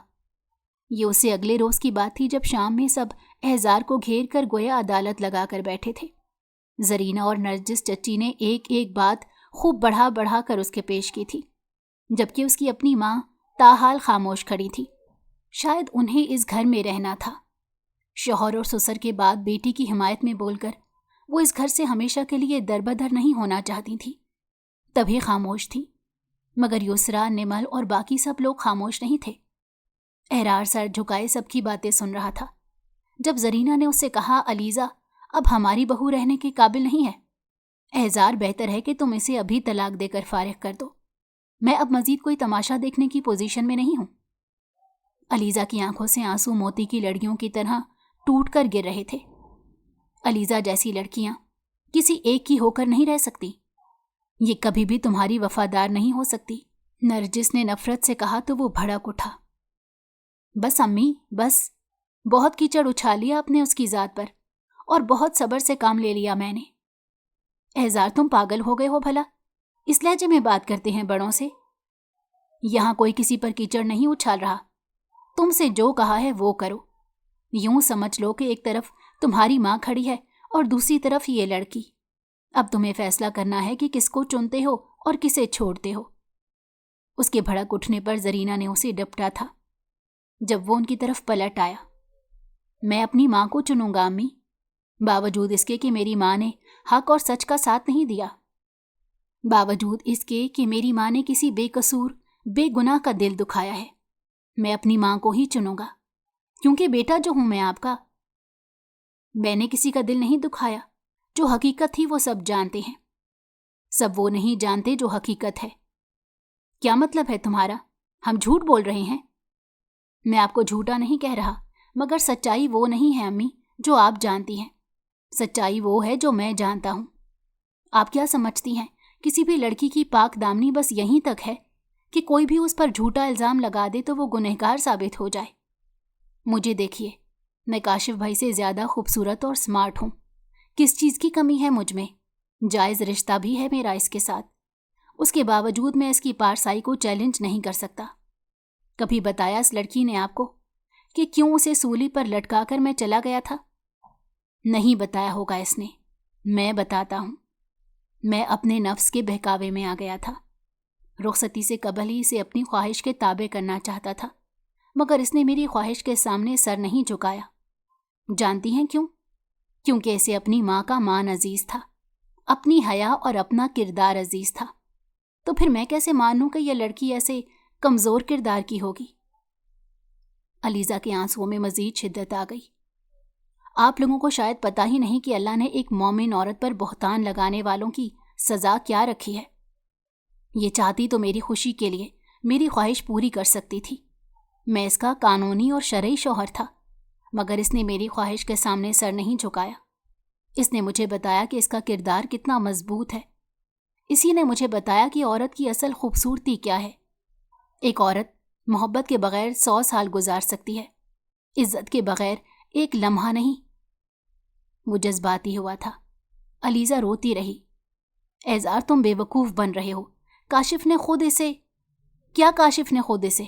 A: یہ اسے اگلے روز کی بات تھی جب شام میں سب احزار کو گھیر کر گویا عدالت لگا کر بیٹھے تھے۔ زرینہ اور نرجس چچی نے ایک ایک بات خوب بڑھا بڑھا کر اس کے پیش کی تھی، جبکہ اس کی اپنی ماں تاحال خاموش کھڑی تھی۔ شاید انہیں اس گھر میں رہنا تھا۔ شوہر اور سسر کے بعد بیٹی کی حمایت میں بول کر وہ اس گھر سے ہمیشہ کے لیے دربدر نہیں ہونا چاہتی تھی، تبھی خاموش تھی۔ مگر یسریٰ، نمل اور باقی سب لوگ خاموش نہیں تھے۔ احرار سر جھکائے سب کی باتیں سن رہا تھا۔ جب زرینہ نے اس سے کہا، علیزہ اب ہماری بہو رہنے کے قابل نہیں ہے، احزار بہتر ہے کہ تم اسے ابھی طلاق دے کر فارغ کر دو، میں اب مزید کوئی تماشا دیکھنے کی پوزیشن میں نہیں ہوں۔ علیزہ کی آنکھوں سے آنسو موتی کی لڑیوں کی طرح ٹوٹ کر گر رہے تھے۔ علیزہ جیسی لڑکیاں کسی ایک کی ہو کر نہیں رہ سکتی، یہ کبھی بھی تمہاری وفادار نہیں ہو سکتی۔ نرجس نے نفرت سے کہا تو وہ بھڑک اٹھا۔ بس امی، بس، بہت کیچڑ اچھال لیا آپ نے اس کی ذات پر، اور بہت صبر سے کام لے لیا میں نے۔ احزار تم پاگل ہو گئے ہو بھلا، اس لہجے میں بات کرتے ہیں بڑوں سے؟ یہاں کوئی کسی پر کیچڑ نہیں اچھال رہا، تم سے جو کہا ہے وہ کرو۔ یوں سمجھ لو کہ ایک طرف تمہاری ماں کھڑی ہے اور دوسری طرف یہ لڑکی۔ اب تمہیں فیصلہ کرنا ہے کہ کس کو چنتے ہو اور کسے چھوڑتے ہو۔ اس کے بھڑک اٹھنے پر زرینہ نے اسے ڈپٹا تھا۔ جب وہ ان کی طرف پلٹ آیا، میں اپنی ماں کو چنوں گا امی، باوجود اس کے کہ میری ماں نے حق اور سچ کا ساتھ نہیں دیا، باوجود اس کے کہ میری ماں نے کسی بے قصور بے گناہ کا دل دکھایا ہے، میں اپنی ماں کو ہی چنوں گا۔ کیونکہ بیٹا جو ہوں میں آپ کا۔ میں نے کسی کا دل نہیں دکھایا، جو حقیقت تھی وہ سب جانتے ہیں، سب وہ نہیں جانتے جو حقیقت ہے۔ کیا مطلب ہے تمہارا؟ ہم جھوٹ بول رہے ہیں؟ میں آپ کو جھوٹا نہیں کہہ رہا، مگر سچائی وہ نہیں ہے امی جو آپ جانتی ہیں، سچائی وہ ہے جو میں جانتا ہوں۔ آپ کیا سمجھتی ہیں کسی بھی لڑکی کی پاک دامنی بس یہیں تک ہے کہ کوئی بھی اس پر جھوٹا الزام لگا دے تو وہ گنہگار ثابت ہو جائے؟ مجھے دیکھیے، میں کاشف بھائی سے زیادہ خوبصورت اور سمارٹ ہوں، کس چیز کی کمی ہے مجھ میں؟ جائز رشتہ بھی ہے میرا اس کے ساتھ، اس کے باوجود میں اس کی پارسائی کو چیلنج نہیں کر سکتا۔ کبھی بتایا اس لڑکی نے آپ کو کہ کیوں اسے سولی پر لٹکا کر میں چلا گیا تھا؟ نہیں بتایا ہوگا اس نے، میں بتاتا ہوں۔ میں اپنے نفس کے بہکاوے میں آ گیا تھا، رخصتی سے قبل ہی اسے اپنی خواہش کے تابع کرنا چاہتا تھا، مگر اس نے میری خواہش کے سامنے سر نہیں جھکایا۔ جانتی ہیں کیوں؟ کیونکہ اسے اپنی ماں کا مان عزیز تھا، اپنی حیا اور اپنا کردار عزیز تھا۔ تو پھر میں کیسے مانوں کہ یہ لڑکی ایسے کمزور کردار کی ہوگی؟ علیزہ کے آنسوؤں میں مزید شدت آ گئی۔ آپ لوگوں کو شاید پتہ ہی نہیں کہ اللہ نے ایک مومن عورت پر بہتان لگانے والوں کی سزا کیا رکھی ہے۔ یہ چاہتی تو میری خوشی کے لیے میری خواہش پوری کر سکتی تھی، میں اس کا قانونی اور شرعی شوہر تھا، مگر اس نے میری خواہش کے سامنے سر نہیں جھکایا۔ اس نے مجھے بتایا کہ اس کا کردار کتنا مضبوط ہے، اسی نے مجھے بتایا کہ عورت کی اصل خوبصورتی کیا ہے۔ ایک عورت محبت کے بغیر 100 سال گزار سکتی ہے، عزت کے بغیر ایک لمحہ نہیں۔ وہ جذباتی ہوا تھا۔ علیزہ روتی رہی۔ اعزار تم بے وقوف بن رہے ہو، کاشف نے خود اسے… کیا کاشف نے خود اسے؟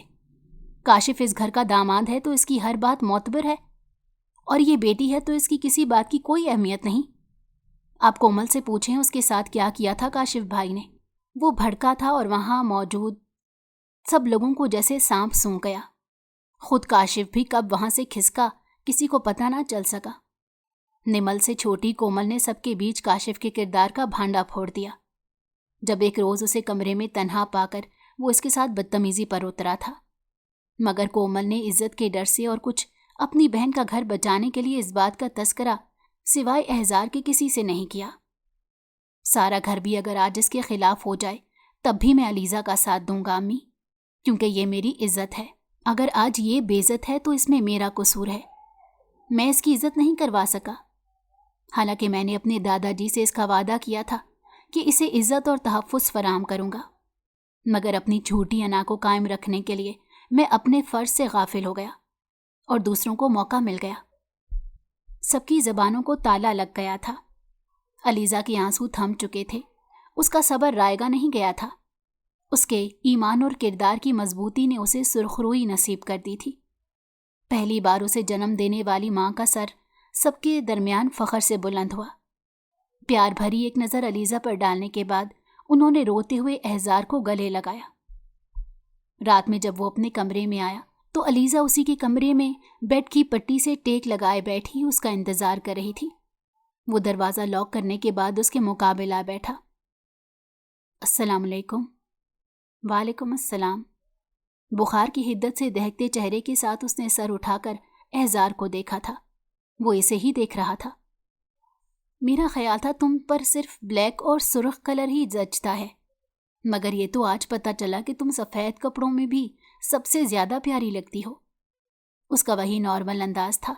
A: کاشف اس گھر کا داماد ہے تو اس کی ہر بات معتبر ہے، اور یہ بیٹی ہے تو اس کی کسی بات کی کوئی اہمیت نہیں۔ آپ کومل سے پوچھیں اس کے ساتھ کیا کیا تھا کاشف بھائی نے۔ وہ بھڑکا تھا اور وہاں موجود سب لوگوں کو جیسے سانپ سونگھ گیا۔ خود کاشف بھی کب وہاں سے کھسکا کسی کو پتہ نہ چل سکا۔ نمل سے چھوٹی کومل نے سب کے بیچ کاشف کے کردار کا بھانڈا پھوڑ دیا۔ جب ایک روز اسے کمرے میں تنہا پا کر وہ اس کے ساتھ بدتمیزی پر اترا تھا، مگر کومل نے عزت کے ڈر سے اور کچھ اپنی بہن کا گھر بچانے کے لیے اس بات کا تذکرہ سوائے احزار کے کسی سے نہیں کیا۔ سارا گھر بھی اگر آج اس کے خلاف ہو جائے تب بھی میں علیزہ کا ساتھ دوں گا امی، کیونکہ یہ میری عزت ہے۔ اگر آج یہ بے عزت ہے تو اس میں میرا قصور ہے، میں اس کی عزت نہیں کروا سکا، حالانکہ میں نے اپنے دادا جی سے اس کا وعدہ کیا تھا کہ اسے عزت اور تحفظ فراہم کروں گا، مگر اپنی جھوٹی انا کو قائم رکھنے کے لیے میں اپنے فرض سے غافل ہو گیا اور دوسروں کو موقع مل گیا۔ سب کی زبانوں کو تالا لگ گیا تھا۔ علیزہ کے آنسو تھم چکے تھے، اس کا صبر رائگاں نہیں گیا تھا۔ اس کے ایمان اور کردار کی مضبوطی نے اسے سرخروئی نصیب کر دی تھی۔ پہلی بار اسے جنم دینے والی ماں کا سر سب کے درمیان فخر سے بلند ہوا۔ پیار بھری ایک نظر علیزہ پر ڈالنے کے بعد انہوں نے روتے ہوئے احزار کو گلے لگایا۔ رات میں جب وہ اپنے کمرے میں آیا تو علیزہ اسی کے کمرے میں بیڈ کی پٹی سے ٹیک لگائے بیٹھی اس کا انتظار کر رہی تھی۔ وہ دروازہ لاک کرنے کے بعد اس کے مقابل آ بیٹھا۔ السلام علیکم۔ وعلیکم السلام۔ بخار کی حدت سے دہکتے چہرے کے ساتھ اس نے سر اٹھا کر احزار کو دیکھا تھا۔ وہ اسے ہی دیکھ رہا تھا۔ میرا خیال تھا تم پر صرف بلیک اور سرخ کلر ہی جچتا ہے، مگر یہ تو آج پتہ چلا کہ تم سفید کپڑوں میں بھی سب سے زیادہ پیاری لگتی ہو۔ اس کا وہی نارمل انداز تھا۔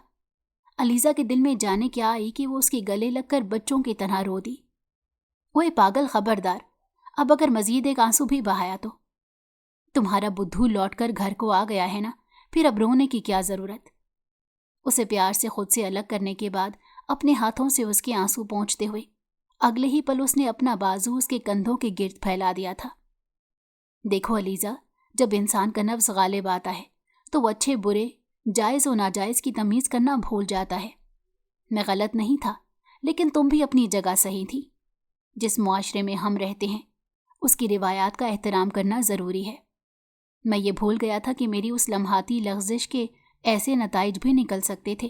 A: علیزہ کے دل میں جانے کیا آئی کہ وہ اس کے گلے لگ کر بچوں کی طرح رو دی۔ اوے پاگل، خبردار، اب اگر مزید ایک آنسو بھی بہایا تو… تمہارا بدھو لوٹ کر گھر کو آ گیا ہے نا، پھر اب رونے کی کیا ضرورت؟ اسے پیار سے خود سے الگ کرنے کے بعد اپنے ہاتھوں سے اس کے آنسو پونچھتے ہوئے اگلے ہی پل اس نے اپنا بازو اس کے کندھوں کے گرد پھیلا دیا تھا۔ دیکھو علیزہ، جب انسان کا نفس غالب آتا ہے تو وہ اچھے برے، جائز و ناجائز کی تمیز کرنا بھول جاتا ہے۔ میں غلط نہیں تھا، لیکن تم بھی اپنی جگہ صحیح تھی۔ جس معاشرے میں ہم رہتے ہیں اس کی روایات کا احترام کرنا ضروری ہے۔ میں یہ بھول گیا تھا کہ میری اس لمحاتی لغزش کے ایسے نتائج بھی نکل سکتے تھے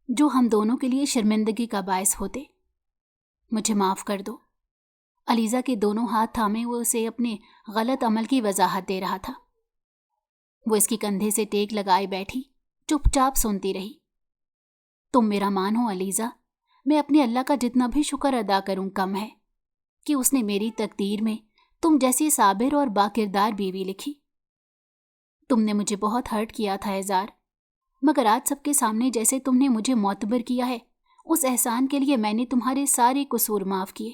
A: جو ہم دونوں کے لیے شرمندگی کا باعث ہوتے۔ مجھے معاف کر دو۔ علیزہ کے دونوں ہاتھ تھامے وہ اسے اپنے غلط عمل کی وضاحت دے رہا تھا۔ وہ اس کے کندھے سے ٹیک لگائے بیٹھی، چپ چاپ سنتی رہی۔ تم میرا مان ہو علیزہ، میں اپنے اللہ کا جتنا بھی شکر ادا کروں کم ہے کہ اس نے میری تقدیر میں تم جیسی صابر اور باکردار بیوی لکھی۔ تم نے مجھے بہت ہرٹ کیا تھا احزار، مگر آج سب کے سامنے جیسے تم نے مجھے معتبر کیا ہے، اس احسان کے لیے میں نے تمہارے سارے قصور معاف کیے۔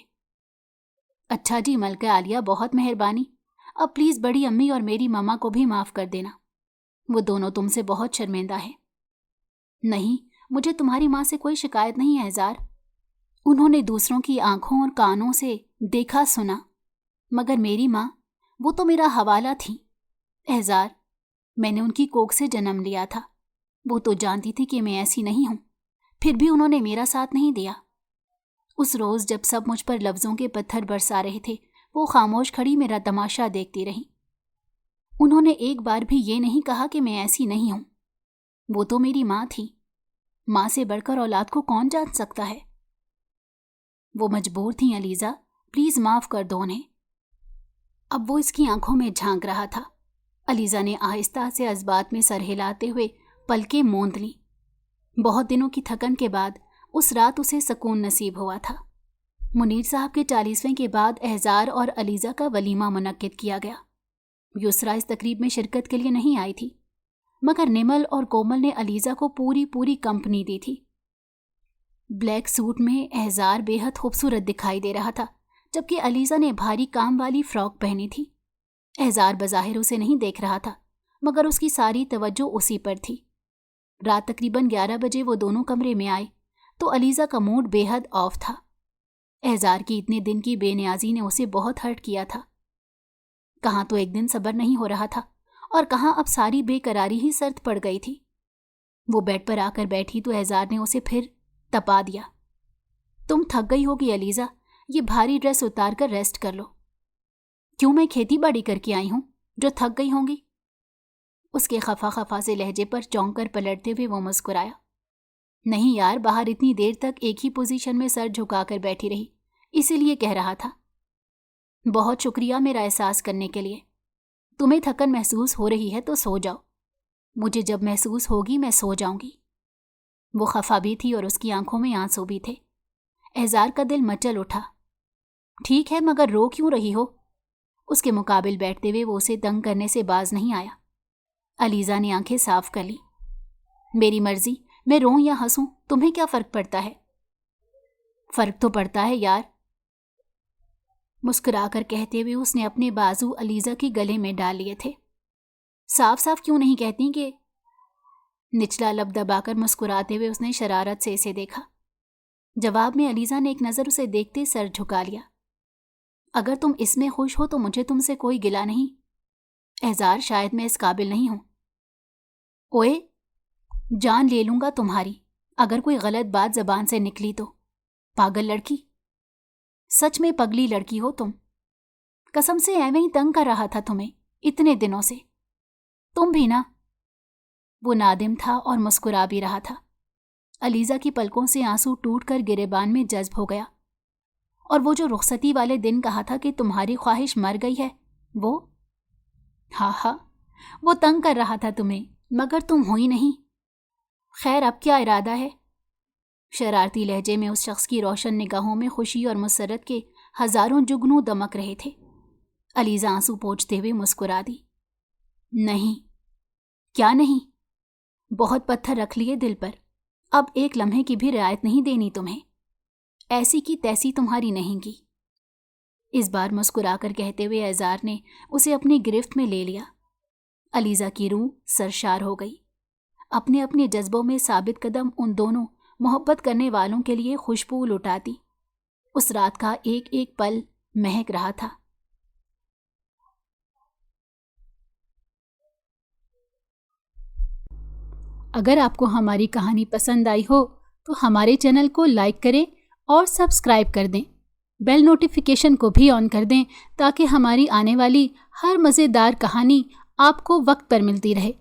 A: اچھا جی ملکہ عالیہ، بہت مہربانی۔ اب پلیز بڑی امی اور میری ماما کو بھی معاف کر دینا، وہ دونوں تم سے بہت شرمندہ ہیں۔ نہیں، مجھے تمہاری ماں سے کوئی شکایت نہیں ہے احزار، انہوں نے دوسروں کی آنکھوں اور کانوں سے دیکھا سنا، مگر میری ماں، وہ تو میرا حوالہ تھی احزار، میں نے ان کی کوکھ سے جنم لیا تھا، وہ تو جانتی تھی کہ میں ایسی نہیں ہوں، پھر بھی انہوں نے میرا ساتھ نہیں دیا۔ اس روز جب سب مجھ پر لفظوں کے پتھر برسا رہے تھے، وہ خاموش کھڑی میرا تماشا دیکھتی رہی۔ انہوں نے ایک بار بھی یہ نہیں کہا کہ میں ایسی نہیں ہوں، وہ تو میری ماں تھی، ماں سے بڑھ کر اولاد کو کون جان سکتا ہے؟ وہ مجبور تھیں علیزہ، پلیز معاف کر دو انہیں۔ اب وہ اس کی آنکھوں میں جھانک رہا تھا۔ علیزہ نے آہستہ سے اسبات میں سر ہلاتے ہوئے پلکیں موند لیں۔ بہت دنوں کی تھکن کے بعد اس رات اسے سکون نصیب ہوا تھا۔ منیر صاحب کے 40ویں کے بعد احزار اور علیزہ کا ولیمہ منعقد کیا گیا۔ یسریٰ اس تقریب میں شرکت کے لیے نہیں آئی تھی، مگر نمل اور کومل نے علیزہ کو پوری کمپنی دی تھی۔ بلیک سوٹ میں احزار بے حد خوبصورت دکھائی دے رہا تھا، جبکہ علیزہ نے بھاری کام والی فراک پہنی تھی۔ احزار بظاہر اسے نہیں دیکھ رہا تھا، مگر اس کی ساری توجہ اسی پر تھی۔ رات تقریباً 11 بجے وہ دونوں کمرے میں آئے تو علیزہ کا موڈ بے حد آف تھا۔ احزار کی اتنے دن کی بے نیازی نے اسے بہت ہرٹ کیا تھا۔ کہاں تو ایک دن صبر نہیں ہو رہا تھا، اور کہاں اب ساری بے قراری ہی سرد پڑ گئی تھی۔ وہ بیڈ پر آ کر بیٹھی تو احزار نے اسے پھر تپا دیا۔ تم تھک گئی ہوگی علیزہ، یہ بھاری ڈریس اتار کر ریسٹ کر لو۔ کیوں، میں کھیتی باڑی کر کے آئی ہوں جو تھک گئی ہوں گی؟ اس کے خفا سے لہجے پر چونک کر پلٹتے ہوئے وہ مسکرایا۔ نہیں یار، باہر اتنی دیر تک ایک ہی پوزیشن میں سر جھکا کر بیٹھی رہی، اسی لیے کہہ رہا تھا۔ بہت شکریہ میرا احساس کرنے کے لیے۔ تمہیں تھکن محسوس ہو رہی ہے تو سو جاؤ، مجھے جب محسوس ہوگی میں سو جاؤں گی۔ وہ خفا بھی تھی اور اس کی آنکھوں میں آنسو بھی تھے۔ احزار کا دل مچل اٹھا۔ ٹھیک ہے، مگر رو کیوں رہی ہو؟ اس کے مقابل بیٹھتے ہوئے وہ اسے تنگ کرنے سے باز نہیں آیا۔ علیزہ نے آنکھیں صاف کر لیں۔ میری مرضی، میں روں یا ہنسوں، تمہیں کیا فرق پڑتا ہے؟ فرق تو پڑتا ہے یار، مسکرا کر کہتے ہوئے اس نے اپنے بازو علیزہ کے گلے میں ڈال لیے تھے۔ صاف صاف کیوں نہیں کہتی کہ؟ نچلا لب دبا کر مسکراتے ہوئے اس نے شرارت سے اسے دیکھا۔ جواب میں علیزہ نے ایک نظر اسے دیکھتے سر جھکا لیا۔ اگر تم اس میں خوش ہو تو مجھے تم سے کوئی گلہ نہیں۔ احزار، شاید میں اس قابل نہیں ہوں۔ اوئے، جان لے لوں گا تمہاری اگر کوئی غلط بات زبان سے نکلی تو۔ پاگل لڑکی، سچ میں پگلی لڑکی ہو تم، قسم سے ایویں ہی تنگ کر رہا تھا تمہیں اتنے دنوں سے۔ تم بھی نا۔ وہ نادم تھا اور مسکرا بھی رہا تھا۔ علیزہ کی پلکوں سے آنسو ٹوٹ کر گریبان میں جذب ہو گیا۔ اور وہ جو رخصتی والے دن کہا تھا کہ تمہاری خواہش مر گئی ہے، وہ ہاں وہ تنگ کر رہا تھا تمہیں، مگر تم ہوئی نہیں۔ خیر، اب کیا ارادہ ہے؟ شرارتی لہجے میں اس شخص کی روشن نگاہوں میں خوشی اور مسرت کے ہزاروں جگنوں دمک رہے تھے۔ علیزہ آنسو پوچھتے ہوئے مسکرا دی۔ نہیں۔ کیا نہیں؟ بہت پتھر رکھ لیے دل پر، اب ایک لمحے کی بھی رعایت نہیں دینی تمہیں۔ ایسی کی تیسی تمہاری نہیں کی۔ اس بار مسکرا کر کہتے ہوئے احزار نے اسے اپنی گرفت میں لے لیا۔ علیزہ کی روح سرشار ہو گئی۔ اپنے جذبوں میں ثابت قدم ان دونوں محبت کرنے والوں کے لیے خوشبو لٹاتی۔ اس رات کا ایک ایک پل مہک رہا تھا۔ اگر آپ کو ہماری کہانی پسند آئی ہو تو ہمارے چینل کو لائک کریں اور سبسکرائب کر دیں۔ بیل نوٹیفیکیشن کو بھی آن کر دیں تاکہ ہماری آنے والی ہر مزیدار کہانی آپ کو وقت پر ملتی رہے۔